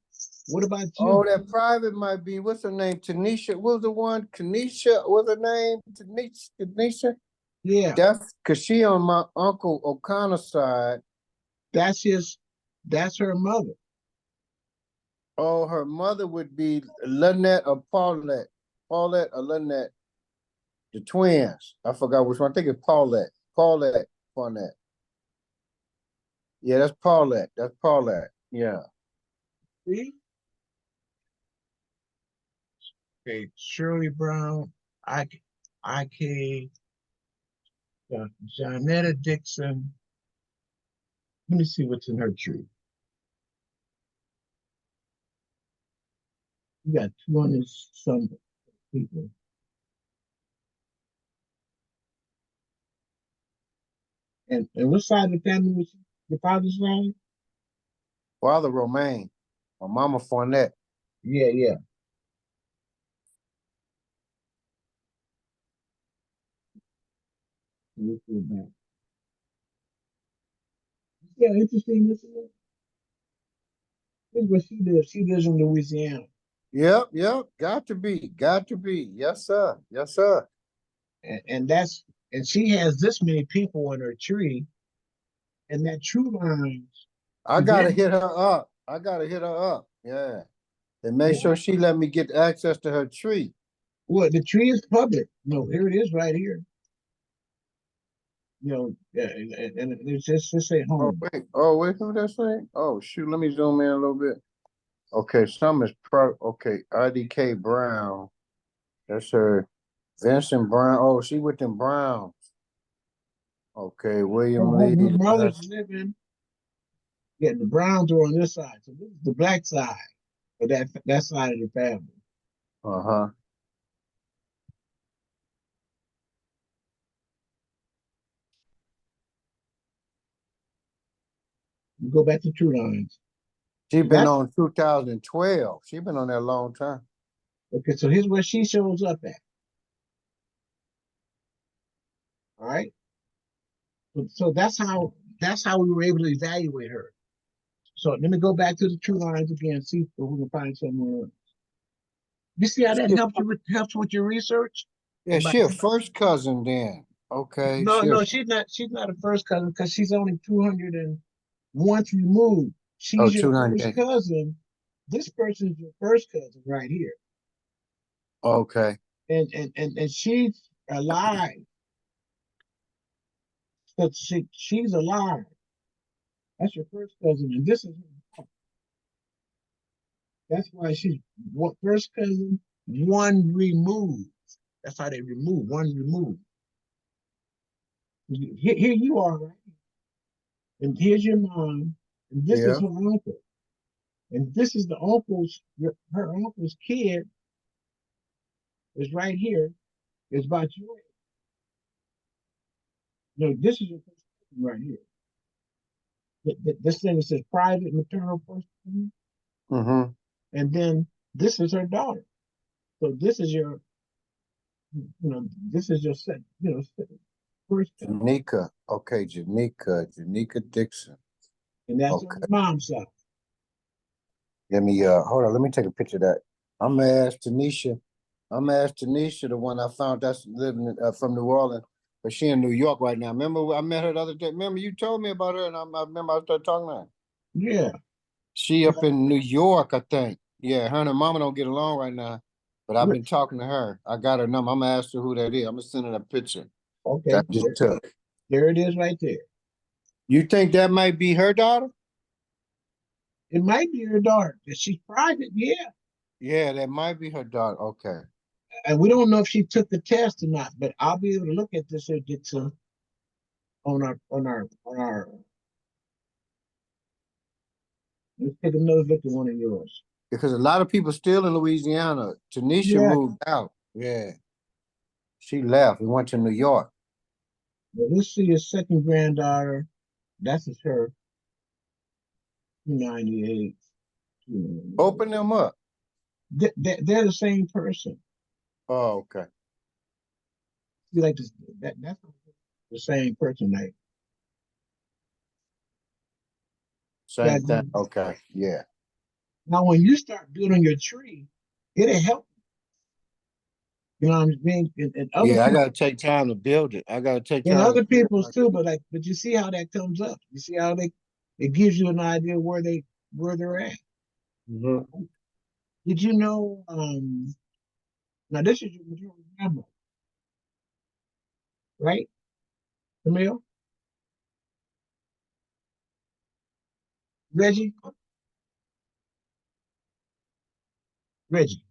What about Oh, you? that private might be, what's her name? Tanisha. What was the one? Kanisha, what's her name? Tanisha? Yeah. That's because she on my uncle O'Connor's side. That's his. That's her mother. Oh, her mother would be Lynette or Paulette. Paulette or Lynette. The twins. I forgot which one. I think it's Paulette. Paulette Fournette. Yeah, that's Paulette. That's Paulette. Yeah. See? Okay. Shirley Brown. I.K. Janetta Dixon. Let me see what's in her tree. You got 200 some people. And what side of the family was your father's side? Father Romain. My mama Fournette. Yeah. Let's go back. Yeah, interesting. This is where she lives. She lives in Louisiana. Yep. Got to be. Got to be. Yes, sir. Yes, sir. And she has this many people in her tree, and that true lines. I gotta hit her up. I gotta hit her up. Yeah. And make sure she let me get access to her tree. Well, the tree is public. No, here it is right here. Yeah, and it's just say Oh home. wait. Oh wait, who that say? Oh shoot, let me zoom in a little bit. Okay, okay, IDK Brown. That's her. Vincent Brown. Oh, she with them Browns. Okay, William Her Lee. mother's living. Yeah, the Browns are on this side, so this is the black side of that side of the family. Uh-huh. You go back to True Lines. She So been that's on 2012. She been on there a long time. okay. So here's where she shows up at. All right. So that's how we were able to evaluate her. So let me go back to the True Lines again, see if we can find somewhere. You see how that helps with your research? Yeah, she a first cousin then. Okay, No, no, she's not a first cousin because she's only 201 removed. She's your first 298. cousin. This person's your first cousin right here. Okay. And she's alive. But she's alive. That's your first cousin, and this is that's why she's first cousin, one removed. That's how they remove one removed. Here you are, right? And here's your mom, and this is Yeah. her uncle, and this is the her uncle's kid is right here. It's about your age. No, this is your first cousin right here. This thing says private maternal first cousin, Mm-hmm. and then this is her daughter. So this is your, this is your second, first cousin, Janika. Okay, Janika Dixon. and that's on Okay. the mom's side. Let me hold on, let me take a picture of that. I'm gonna ask Tanisha. The one I found that's living from New Orleans, but she in New York right now. Remember I met her the other day. Remember you told me about her, and I remember I started talking to her. Yeah. She up in New York, I think. Yeah, her and her mama don't get along right now, but I've been talking to her. I got her number. I'm gonna ask her who that is. I'm gonna send her a picture Okay. that I just took. There it is right there. You think that might be her daughter? It might be her daughter. She's private, yeah. Yeah, that might be her daughter. Okay. And we don't know if she took the test or not, but I'll be able to look at this and get some on our let's take another look at one of yours. Because a lot of people still in Louisiana. Tanisha Yeah. moved out. Yeah. She left and went to New York. Well, let's see his second granddaughter. That's her. 298. Open them up. They're the same person. Oh, okay. See, like this, that's the same person. Like Same thing. Okay. Yeah. now, when you start building your tree, it'll help. You know what I mean? And other Yeah, I people, gotta take time to build it. I gotta take and time to other build people's it. too. But you see how that comes up. You see how it gives you an idea where they're at. Mm-hmm. Did you know? Now this is your maternal grandmother, right, Camille? Reggie, Reggie.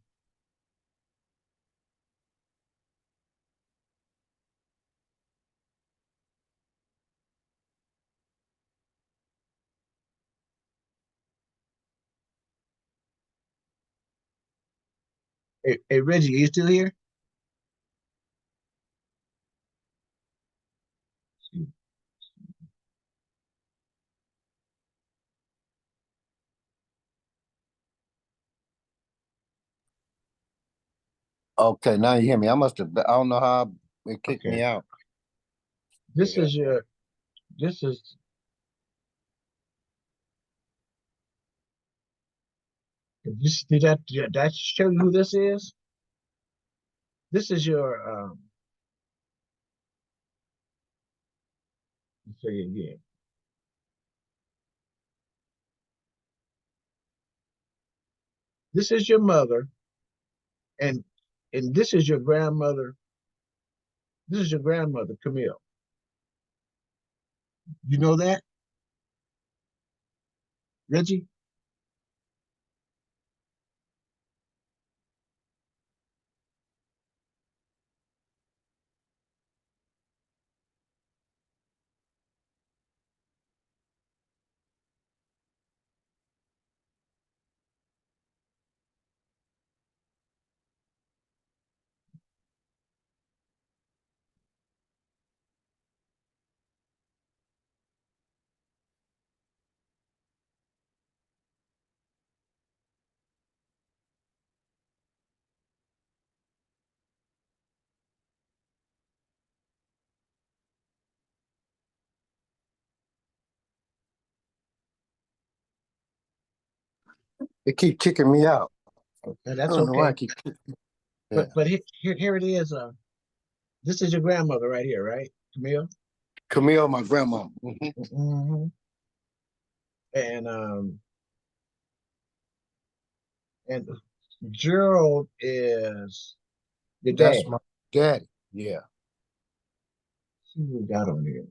Hey, Reggie, are you still here? Okay, now you hear me. I must have. I don't know how it kicked Okay. me out. This Yeah. is your. This is. Did that show you who this is? This is your. Let's say it again. This is your mother, and this is your grandmother. This is your grandmother, Camille. You know that, Reggie? It keep kicking me out. Okay, I that's don't know why I okay. keep kicking. But here it is. This is your grandmother right here, right, Camille? Camille, my grandma. Mm-hmm. And Gerald is your dad. That's my daddy. Yeah. See what we got on here.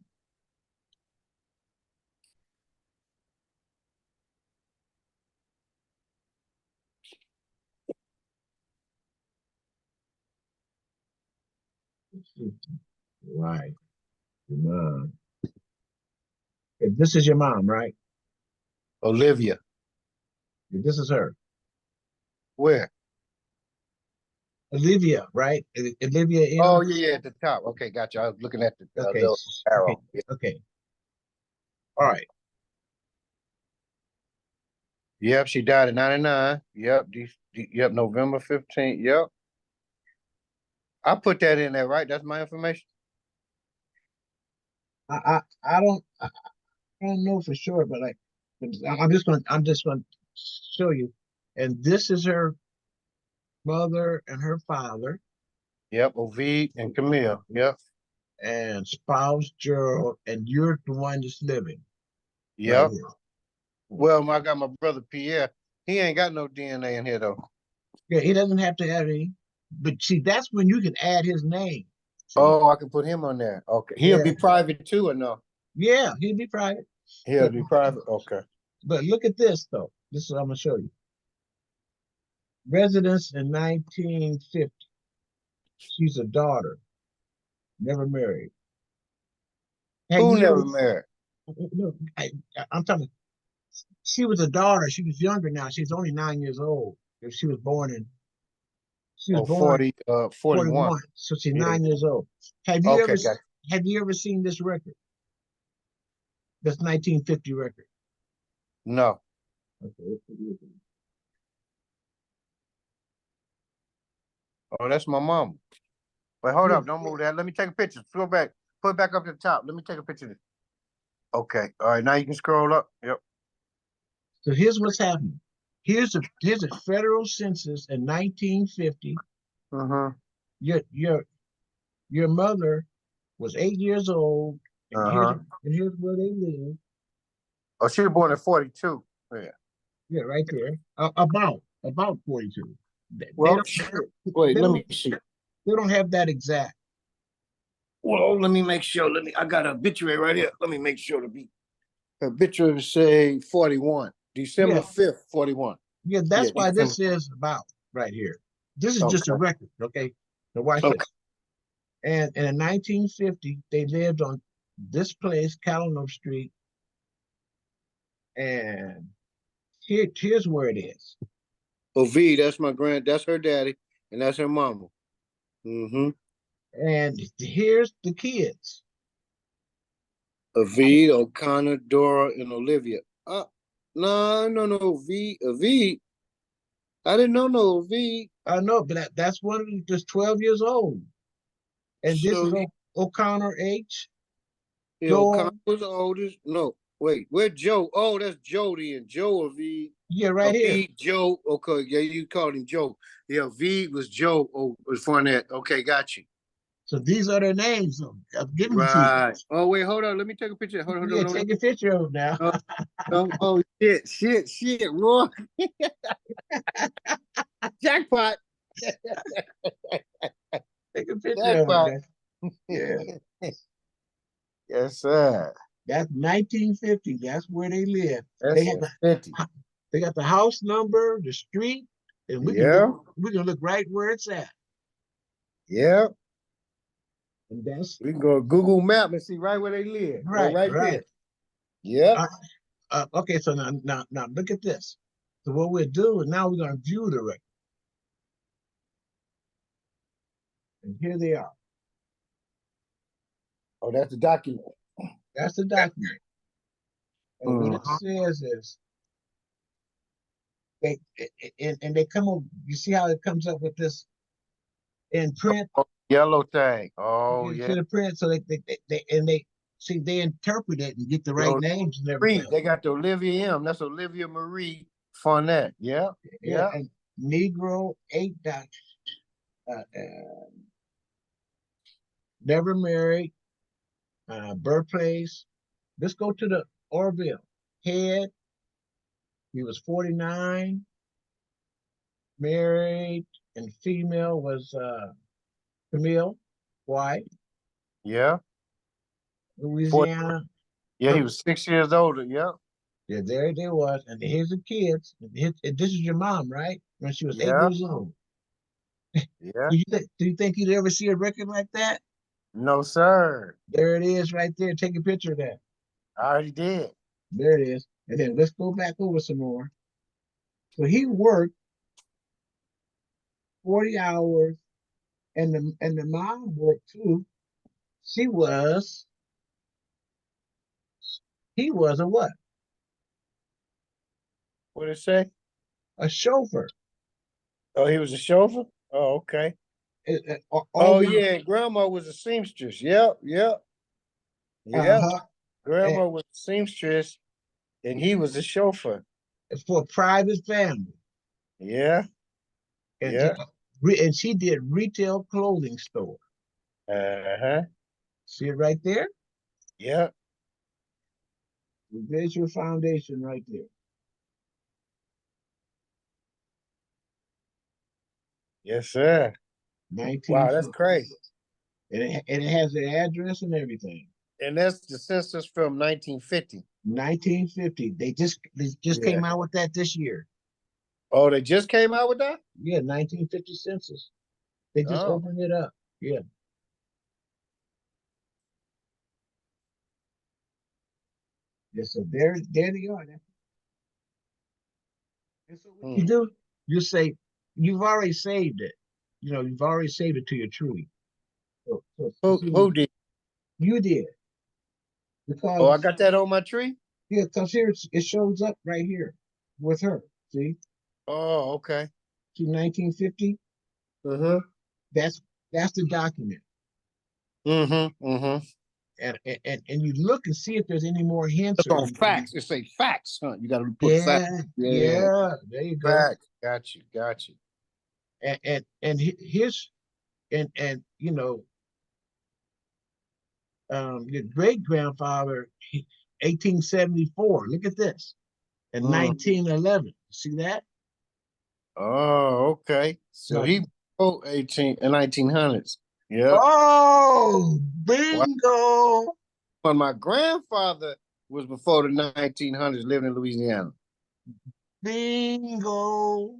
Right. Your mom. This is your mom, right? Olivia. This is her. Where? Olivia, right? Olivia M. Oh, yeah, at the top. Okay, gotcha. I was looking at the Okay. little Okay. arrow. Yeah. Okay. All right. Yep, she died in 99. Yep, yep, November 15th. Yep. I put that in there, right? That's my information. I don't know for sure, but I'm just gonna show you. And this is her mother and her father Yep, Ovid and Camille. Yep. and spouse Gerald, and you're the one that's living right Yep. here. Well, I got my brother Pierre. He ain't got no DNA in here though. Yeah, he doesn't have to have any, but see, that's when you can add his name. See? Oh, I can put him on there. Okay. He'll Yeah. be private too or no? Yeah, he'd be private. He'll be private. Okay. But look at this though. This is what I'm gonna show you. Residence in 1950. She's a daughter, never married. Who you never ever- married? No, I'm talking. She was a daughter. She was younger now. She's only 9 years old. If she was born in, she was Oh, born 41. 41. So she's Yeah. 9 years old. Have you Okay, ever gotcha. have you ever seen this record? This 1950 record. No. Okay. Oh, that's my mom. Wait, hold Yeah. up. Don't move that. Let me take a picture. Scroll back. Put it back up to the top. Let me take a picture of this. Okay. All right. Now you can scroll up. Yep. So here's what's happening. Here's a federal census in 1950. Mm-hmm. Your mother was 8 years old, and Uh-huh. here's where they live. Oh, she was born in 42. Yeah. Yeah, right there. About 42. Well, wait, they let don't me see. they don't have that exact. Well, let me make sure. I got an obituary right here. Let me make sure to be. Obituary say 41. December Yeah. 5th, 41. Yeah, that's Yeah, why this December. is about right here. This is just a Okay. record, okay? Now watch Okay. this. And in 1950, they lived on this place, Calano Street, and here's where it is. Ovid, that's her daddy, and that's her mama. Mm-hmm. And here's the kids. Ovid, O'Connor, Dora, and Olivia. No, Ovid. I didn't know no Ovid. I know, but that's one of them just 12 years old. And this is So, O'Connor H. yeah, O'Connor was the oldest. No, wait, where's Joe? Oh, that's Jody and Joe Ovid. Yeah, right here. Ovid, Joe. Okay, yeah, you called him Joe. Yeah, Ovid was Joe. Oh, was Fournette. Okay, got you. So these are their names. I'm giving them to you. Right. Oh, wait, hold on. Let me take a picture. Hold Yeah, on. take a picture of them now. Oh, shit, Roy. Jackpot. Take a picture of them. Yeah. Yes, sir. That's 1950. That's where they live. That's They got 50. they got the house number, the street, and we can look right where it's at. Yeah. And that's We can go to Google Map and see right where they live. right, Right right. there. Yeah. Okay, so now look at this. So what we're doing now, we're gonna view the record. And here they are. Oh, that's the document. That's the document. And what it says is they come up, you see how it comes up with this in print? Yellow thing. Oh, You yeah. see the print, so they see they interpret it and get the right names and everything. They got the Olivia M. That's Olivia Marie Fournette. Yeah. Yeah. And Negro 8 never married, birthplace. Let's go to the Orville. Head, he was 49, married, and female was Camille White, Yeah. Louisiana. Yeah, he was 6 years older. Yeah. Yeah, there it was. And here's the kids. And this is your mom, right? When she was 8 Yeah. years old. Yeah. Do you think you'd ever see a record like that? No, sir. There it is right there. Take a picture of that. I already did. There it is. And then let's go back over some more. So he worked 40 hours, and the mom worked too. He was a what? What did it say? A chauffeur. Oh, he was a chauffeur? Oh, okay. Oh, yeah. Grandma was a seamstress. Yep. Yep. Yep. Uh-huh. Grandma was a seamstress and he was a chauffeur. For a private family. Yeah. And Yeah. and she did retail clothing store. Uh-huh. See it right there? Yeah. There's your foundation right there. Yes, sir. 1950. Wow, that's crazy. And it has the address and everything. And that's the census from 1950. 1950. They just came out with that this year. Oh, they just came out with that? Yeah, 1950 census. They just opened it up. Yeah. Yeah, so there they are. And so what you do, you say, you've already saved it. You know, you've already saved it to your tree. Who did? You did. Because Oh, I got that on my tree? yeah, because here it shows up right here with her. See? Oh, okay. See 1950? Mm-hmm. That's the document. Mm-hmm. Mm-hmm. And you look and see if there's any more hints. Look on facts. It say facts, huh? You gotta put Yeah, facts. yeah, there you go. Facts. Got you. And his and you know, your great grandfather, 1874. Look at this. In 1911. See that? Oh, okay. So he 1900s. Yeah. Oh, bingo. But my grandfather was before the 1900s, living in Louisiana. Bingo.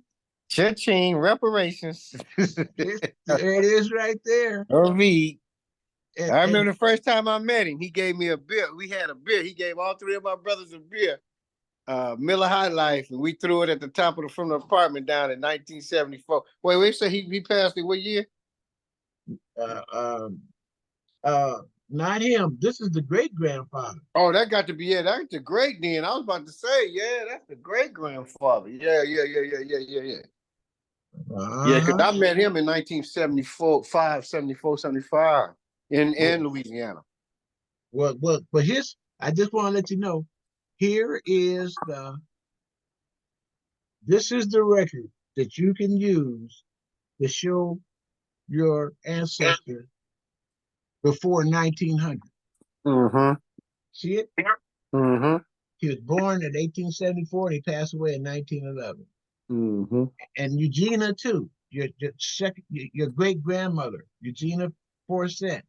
Cha-ching, reparations. There it is right there. I And, remember the first time I met him, he gave me a beer. We had a beer. He gave all three of my brothers a beer. Miller High Life, and we threw it at the top from the apartment down in 1974. Wait, so he passed it what year? Not him. This is the great grandfather. Oh, that got to be it. That's the great then. I was about to say, yeah, that's the great grandfather. Yeah. Yeah, because I met him in 1974, 75 in Louisiana. Well, but I just want to let you know, here is this is the record that you can use to show your ancestor before 1900. Mm-hmm. See it? Mm-hmm. He was born in 1874 and he passed away in 1911. Mm-hmm. And Eugenia too, your great grandmother, Eugenia Forsett,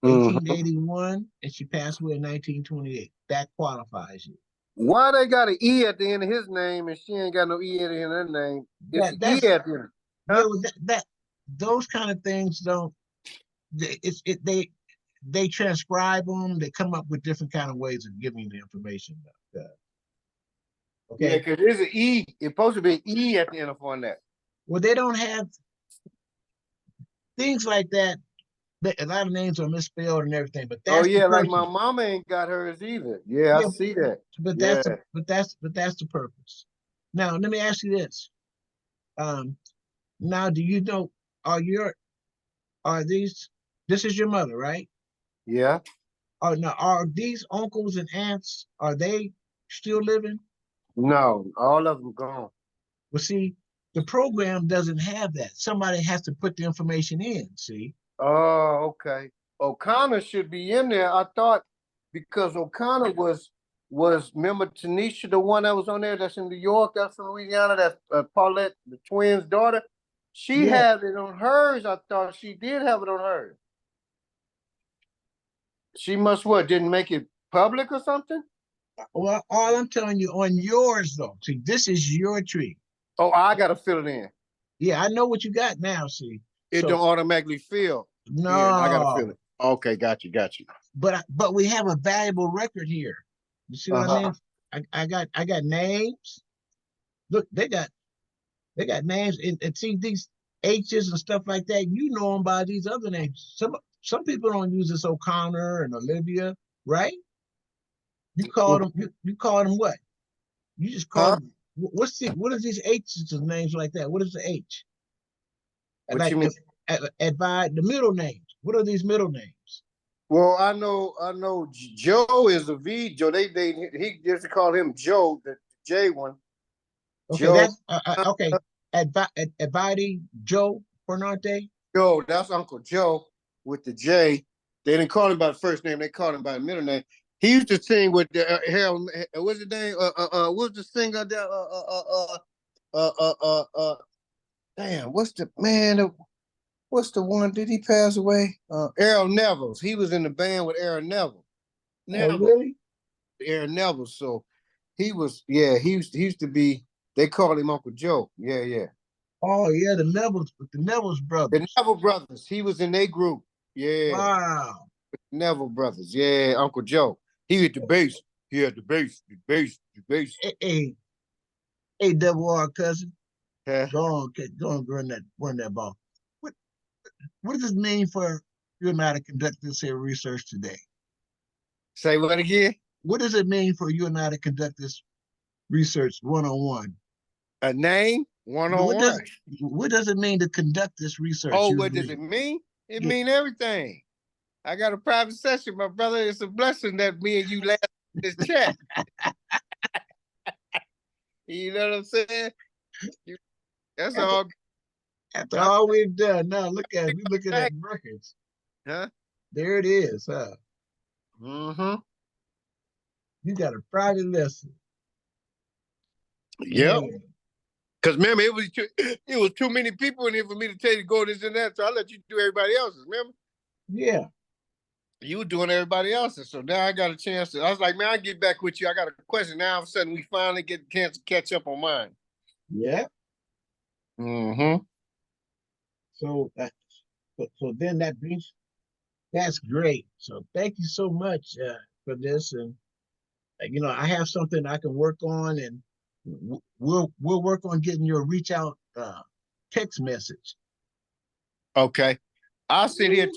1881, and she passed away in 1928. That qualifies you. Why they got an E at the end of his name and she ain't got no E at the end of her name? It's an E at the end. Huh? Yeah, those kind of things don't. They transcribe them. They come up with different kind of ways of giving you the information. Okay. Yeah, because there's an E. It's supposed to be an E at the end of on that. Well, they don't have things like that. A lot of names are misspelled and everything, but that's like my mama ain't got hers either. Yeah, I see that. But that's the purpose. Now, let me ask you this. Now, do you know, this is your mother, right? Yeah. Now, are these uncles and aunts, are they still living? No, all of them gone. Well, see, the program doesn't have that. Somebody has to put the information in, see? Oh, okay. O'Connor should be in there. I thought because O'Connor was remember Tanisha, the one that was on there that's in New York, that's from Louisiana, that's Paulette, the twins' daughter. She Yeah. had it on hers. I thought she did have it on hers. She must what? Didn't make it public or something? Well, all I'm telling you on yours though. See, this is your tree. Oh, I gotta fill it in. Yeah, I know what you got now, see. It So don't automatically fill. Yeah, I gotta fill no, it. Okay, got you, got you. but we have a valuable record here. You see what I mean? I got names. Look, they got names and see these H's and stuff like that. You know them by these other names. Some people don't use this O'Connor and Olivia, right? You call them you call them what? You just call Huh? them what is these H's and names like that? What is the H? And What like you mean? advise the middle names. What are these middle names? Well, I know Joe is a V. Joe, he just call him Joe, the J one. Okay, Joe, that's okay. Advide Joe Fernante. Joe, that's Uncle Joe with the J. They didn't call him by the first name, they called him by the middle name. He used to sing with the Harold, what's his name? What's the singer that damn, what's the one? Did he pass away? Errol Neville's. He was in the band with Errol Neville. Oh, really? Aaron Neville. So he used to be, they called him Uncle Joe. Yeah, yeah. Oh, yeah, the Neville's The brothers. Neville brothers. He was in their group. Yeah. Wow. Neville brothers. Yeah, Uncle Joe. He hit the bass. He had the bass, the bass, the bass. Hey, double R cousin. Yeah. Go on, run that ball. What what does this mean for you and I to conduct this here research today? Say what again? What does it mean for you and I to conduct this research one-on-one? A name? What does 101. what does it mean to conduct this research? Oh, You what and does me? it mean? It Yeah, mean everything. I got a private session, my brother. It's a blessing that me and you last this chat. You know what I'm saying? That's after, all. after all we've done, now look at it. We looking at records. Huh? There it is, huh? Mm-hmm. You got a private lesson. Yep. Man, Because remember, it was too many people in here for me to tell you to go this and that. So I let you do everybody else's. Remember? yeah. You were doing everybody else's. So now I got a chance to. I was like, man, I'll get back with you. I got a question. Now all of a sudden we finally get a chance to catch up on mine. Yeah. Mm-hmm. So then that's great. So thank you so much for this, and I have something I can work on, and we'll work on getting your reach out text message. Okay. I'll sit here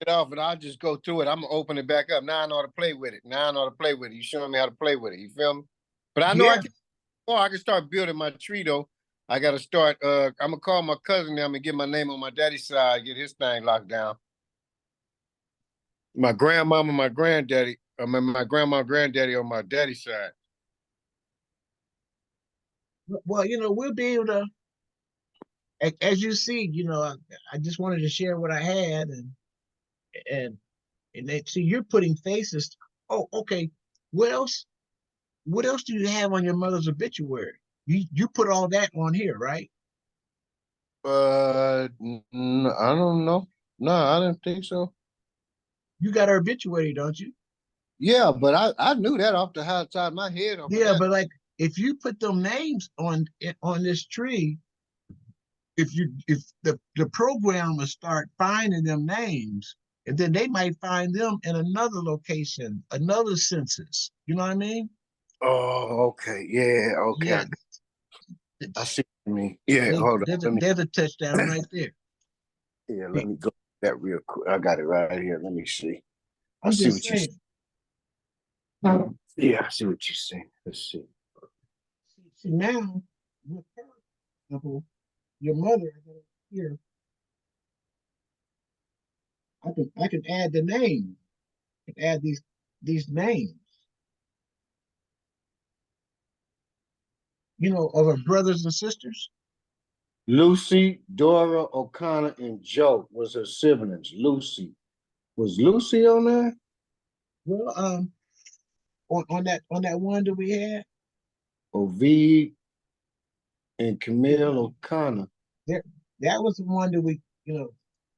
it off and I'll just go through it. I'm gonna open it back up. Now I know how to play with it. Now I know how to play with it. You showing me how to play with it. You feel me? But I know Yeah, I can start building my tree though. I gotta start I'm gonna call my cousin now. I'm gonna get my name on my daddy's side, get his thing locked down. My grandmama, my granddaddy, my grandma and granddaddy on my daddy's side. well, we'll be able to, as you see, I just wanted to share what I had, and they see you're putting faces. Oh, okay. What else? What else do you have on your mother's obituary? You put all that on here, right? I don't know. No, I didn't think so. You got her obituary, don't you? Yeah, but I knew that off the high side of my head. Off of Yeah, that. but like if you put them names on this tree, if the program will start finding them names, and then they might find them in another location, another census. You know what I mean? Oh, okay. Yeah, okay. Yeah, I see what you mean. Yeah, hold on. there's a touchdown right there. Yeah, let me go that real quick. I got it right here. Let me see. I I'm see just what you saying. Yeah, I see what you're saying. Let's see. See now, with her example, your mother here, I can add the name. I can add these names. of her brothers and sisters? Lucy, Dora, O'Connor, and Joe was her siblings. Lucy. Was Lucy on there? Well, on that one that we had, Ovid and Camille O'Connor. that was the one that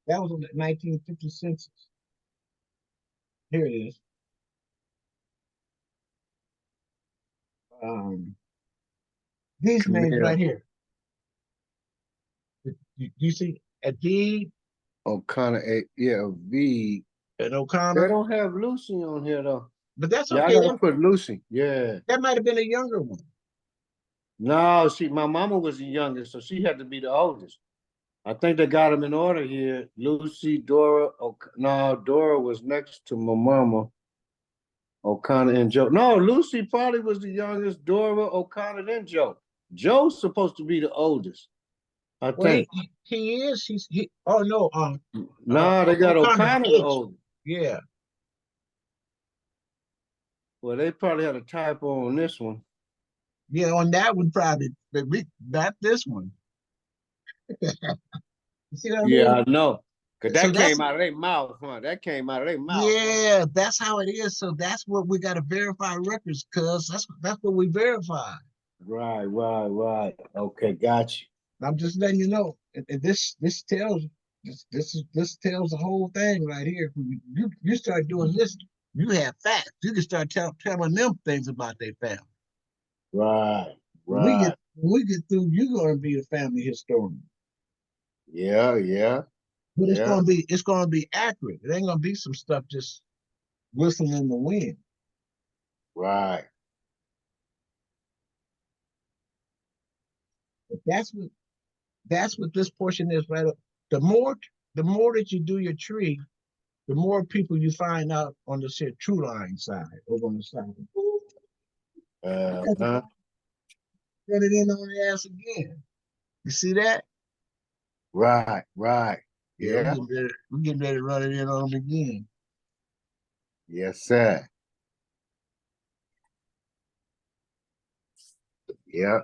that was on the 1950 census. Here it is. These names Camille right here. You see Adid O'Connor, Ovid. and They O'Connor, don't have Lucy on here though. but that's Yeah, I okay. gotta put Lucy. Yeah. That might have been a younger one. No, my mama was the youngest, so she had to be the oldest. I think they got them in order here. Lucy, Dora. No, Dora was next to my mama. O'Connor and Joe. No, Lucy probably was the youngest. Dora, O'Connor, then Joe. Joe's supposed to be the oldest, I Well, think. he is. Oh no. Nah, they got O'Connor O'Connor the H. oldest. Yeah. Well, they probably had a typo on this one. Yeah, on that one probably, but not this one. You see what I mean? Yeah, I know. Cause So that came out of their mouth, huh? That came out of their mouth. Yeah, that's how it is. So that's what we got to verify records, cuz that's what we verify. Right. Okay, got you. I'm just letting you know. And this tells tells the whole thing right here. You start doing this, you have facts. You can start telling them things about their family. Right. When we get through, you're gonna be a family historian. Yeah. But it's gonna be accurate. It ain't gonna be some stuff just whistling in the wind. Right. But that's what this portion is right up. The more that you do your tree, the more people you find out on the true line side, over on the side. Uh-huh. Run it in on the ass again. You see that? Right. Yeah, Yeah. we're getting ready to run it in on them again. Yes, sir. Yeah.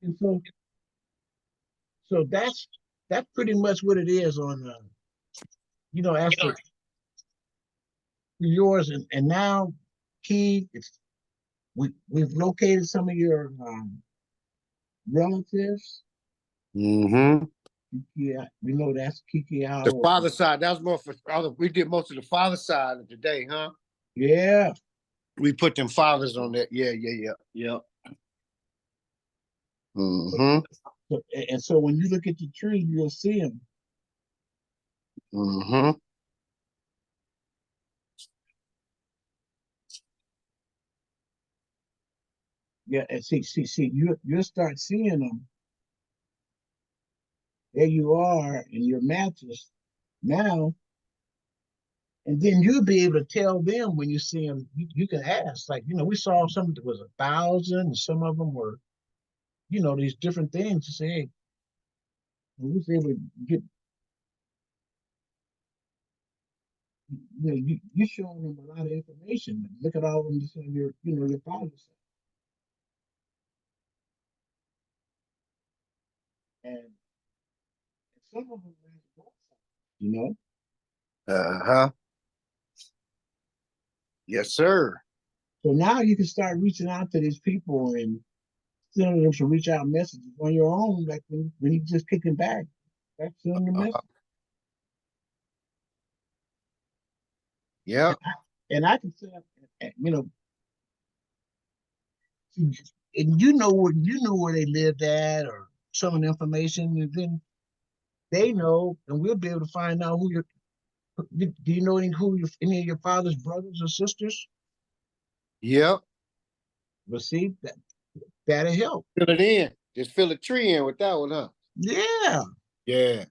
And so that's pretty much what it is on as for yours and now Key, we've located some of your relatives. Mm-hmm. Yeah, we know that's Kiki The Owl. father side, that was more for we did most of the father side of the day, huh? Yeah. We put them fathers on that. Yeah. Mm-hmm. And so when you look at the tree, you'll see them. Mm-hmm. Yeah, and see, you'll start seeing them. There you are in your matches now, and then you'll be able to tell them when you see them. You can ask, like, we saw some that was 1,000, and some of them were, these different things. You say, hey, we was able to get, you're showing them a lot of information. Look at all of them on your father's side. And some of them ran both sides. Uh-huh. Yes, sir. So now you can start reaching out to these people and sending them to reach out messages on your own, like when you just kicking back sending the message. Yeah. And I can say, and you know where they lived at, or some of the information, and then they know, and we'll be able to find out who your. Do you know any of your father's brothers or sisters? Yep. But see, that'll help. Fill it in. Just fill a tree in with that one, huh? Yeah. Yeah.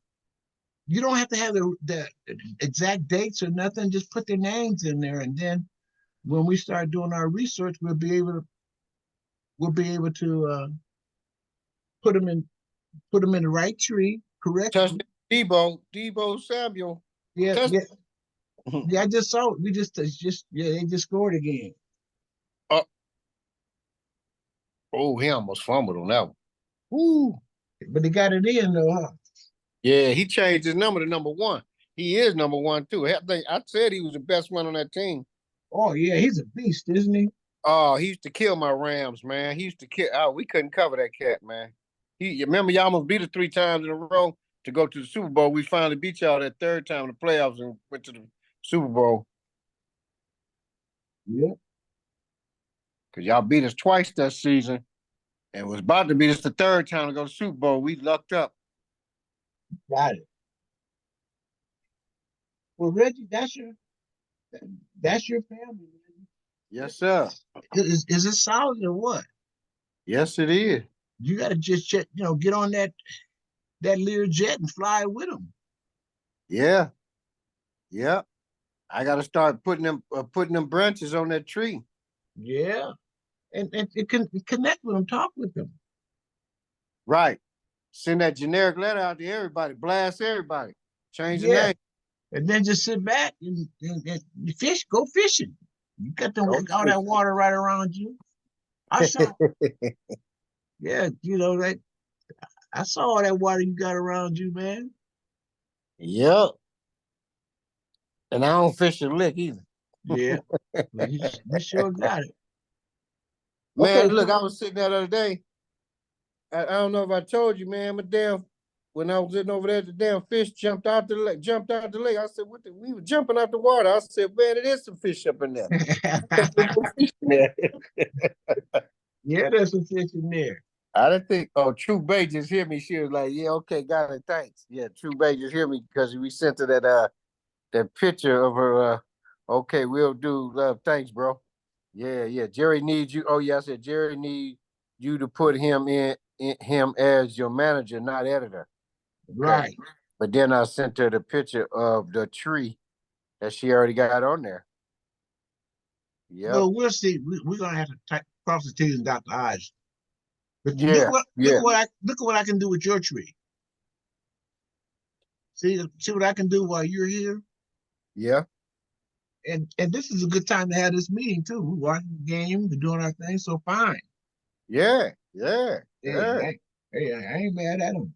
You don't have to have the exact dates or nothing. Just put their names in there, and then when we start doing our research, we'll be able to put them in the right tree, correct? Touch Debo Samuel. Yeah, Touch. yeah. I just saw it. They just scored again. Oh, he almost fumbled on that one. Woo. But he got it in though, huh? Yeah, he changed his number to number 1. He is number 1 too. I said he was the best one on that team. Oh yeah, he's a beast, isn't he? Oh, he used to kill my Rams, man. He used to kill. Oh, we couldn't cover that cat, man. You remember y'all almost beat us 3 times in a row to go to the Super Bowl. We finally beat y'all that 3rd time in the playoffs and went to the Super Bowl. Yeah. Because y'all beat us twice that season and was about to beat us the 3rd time to go to the Super Bowl. We lucked up. Got it. Well, Reggie, that's your family, man. Yes, sir. Is it solid or what? Yes, it is. You got to just check, get on that Learjet and fly with them. Yeah. Yeah. I got to start putting them branches on that tree. Yeah, and it can connect with them, talk with them. Right. Send that generic letter out to everybody. Blast everybody. Change the Yeah, name. and then just sit back and you fish. Go fishing. You got Go all that water right around you. I saw. Yeah, that. I saw all that water you got around you, man. Yep. And I don't fish a lick either. Yeah, well, you sure got it. Man, Okay, look, I was sitting there the other day. I don't know if I told you, man, when I was sitting over there, the damn fish jumped out the lake. I said, we were jumping out the water. I said, man, it is some fish up in there. yeah, there's some fish in there. I didn't think, True Bay just hear me. She was like, yeah, okay, got it, thanks. Yeah, True Bay just hear me because we sent her that picture of her, okay, we'll do, thanks, bro. Yeah, Jerry needs you. Oh, yeah, I said, Jerry needs you to put him in him as your manager, not editor. Right. But then I sent her the picture of the tree that she already got on there. Yeah. Well, we'll see. We're gonna have to cross the T's and dot the I's. But Yeah. look at what I can do with your tree. See what I can do while you're here. Yeah. And this is a good time to have this meeting too. We're watching the game, we're doing our thing, so fine. Yeah. Hey, I ain't mad at them.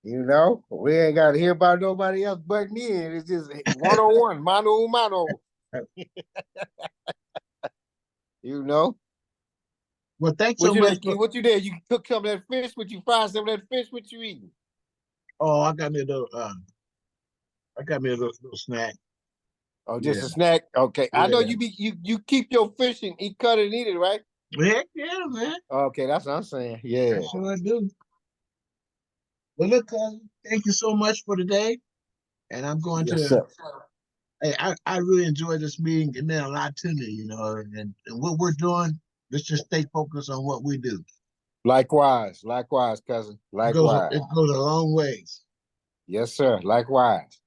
We ain't got to hear about nobody else but me. It's just 1-on-1, mano a mano. Well, thanks What so you much. What you did? You cook some of that fish? What you fry some of that fish? What you eating? Oh, I got me a little snack. Oh, just a snack. Okay, Yeah. I know you keep your fish and cut it and eat it, right? Heck yeah, man. Okay, that's what I'm saying. Yeah. That's what I do. Well, look, thank you so much for today. And I'm going Yes, to. sir. Hey, I really enjoyed this meeting. It meant a lot to me, and what we're doing. Let's just stay focused on what we do. Likewise, cousin. Likewise. It goes a long ways. Yes, sir. Likewise.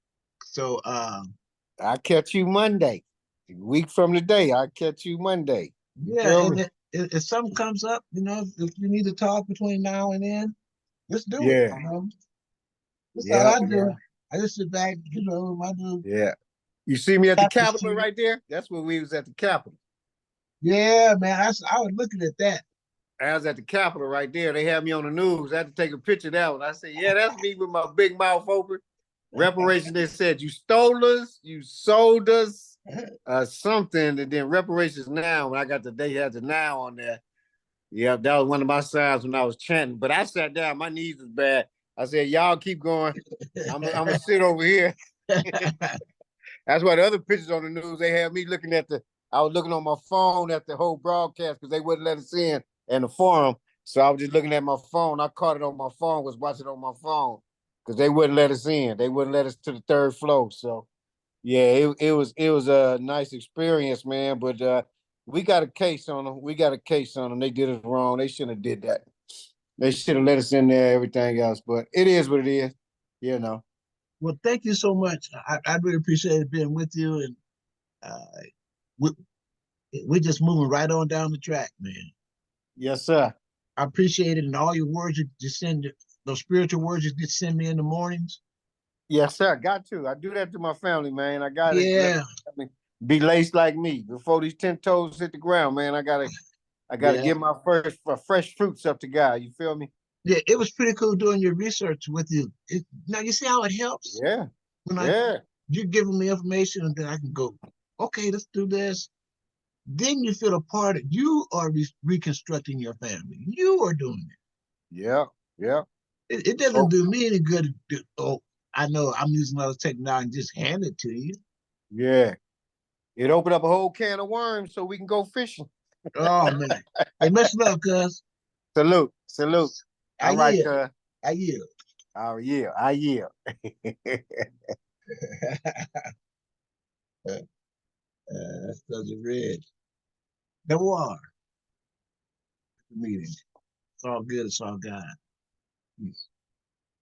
So, I'll catch you Monday. A week from today, I'll catch you Monday. Yeah, and if something comes up, if you need to talk between now and then, let's do it. That's all I do. Yeah. I just sit back, I do. Yeah. You see me at the Capitol right there? That's when we was at the Capitol. Yeah, man. I was looking at that. I was at the Capitol right there. They had me on the news. I had to take a picture of that one. I said, yeah, that's me with my big mouth open. Reparation, they said, you stole us, you sold us, something. And then reparations now, when I got they had the now on there. Yeah, that was one of my signs when I was chanting. But I sat down, my knees was bad. I said, y'all keep going. I'm going to sit over here. That's why the other pictures on the news, they had me looking I was looking on my phone at the whole broadcast because they wouldn't let us in the forum. So I was just looking at my phone. I caught it on my phone, was watching on my phone because they wouldn't let us in. They wouldn't let us to the 3rd floor. So yeah, it was a nice experience, man. But we got a case on them. They did us wrong. They shouldn't have did that. They should have let us in there, everything else. But it is what it is, Well, thank you so much. I really appreciate being with you, and we're just moving right on down the track, man. Yes, sir. I appreciate it, and all your words you just send, those spiritual words you just send me in the mornings. Yes, sir. Got to. I do that to my family, man. I got to Yeah. be laced like me before these 10 toes hit the ground, man. I gotta I got to Yeah. give my first fresh fruits up to God. You feel me? Yeah, it was pretty cool doing your research with you. Now you see how it helps Yeah, when yeah, you giving me information and then I can go, okay, let's do this. Then you feel a part of you are reconstructing your family. You are doing yeah, yeah. it. It doesn't Oh, do me any good to do, oh, I know I'm using other technology and just hand it to you. yeah. It opened up a whole can of worms so we can go fishing. Oh man. Hey, much love, cuz. Salute, salute. I All right, yield. cuz. I yield. Oh, yeah, I yield. That's such a red. Noir meeting. It's all good. It's all God. Peace.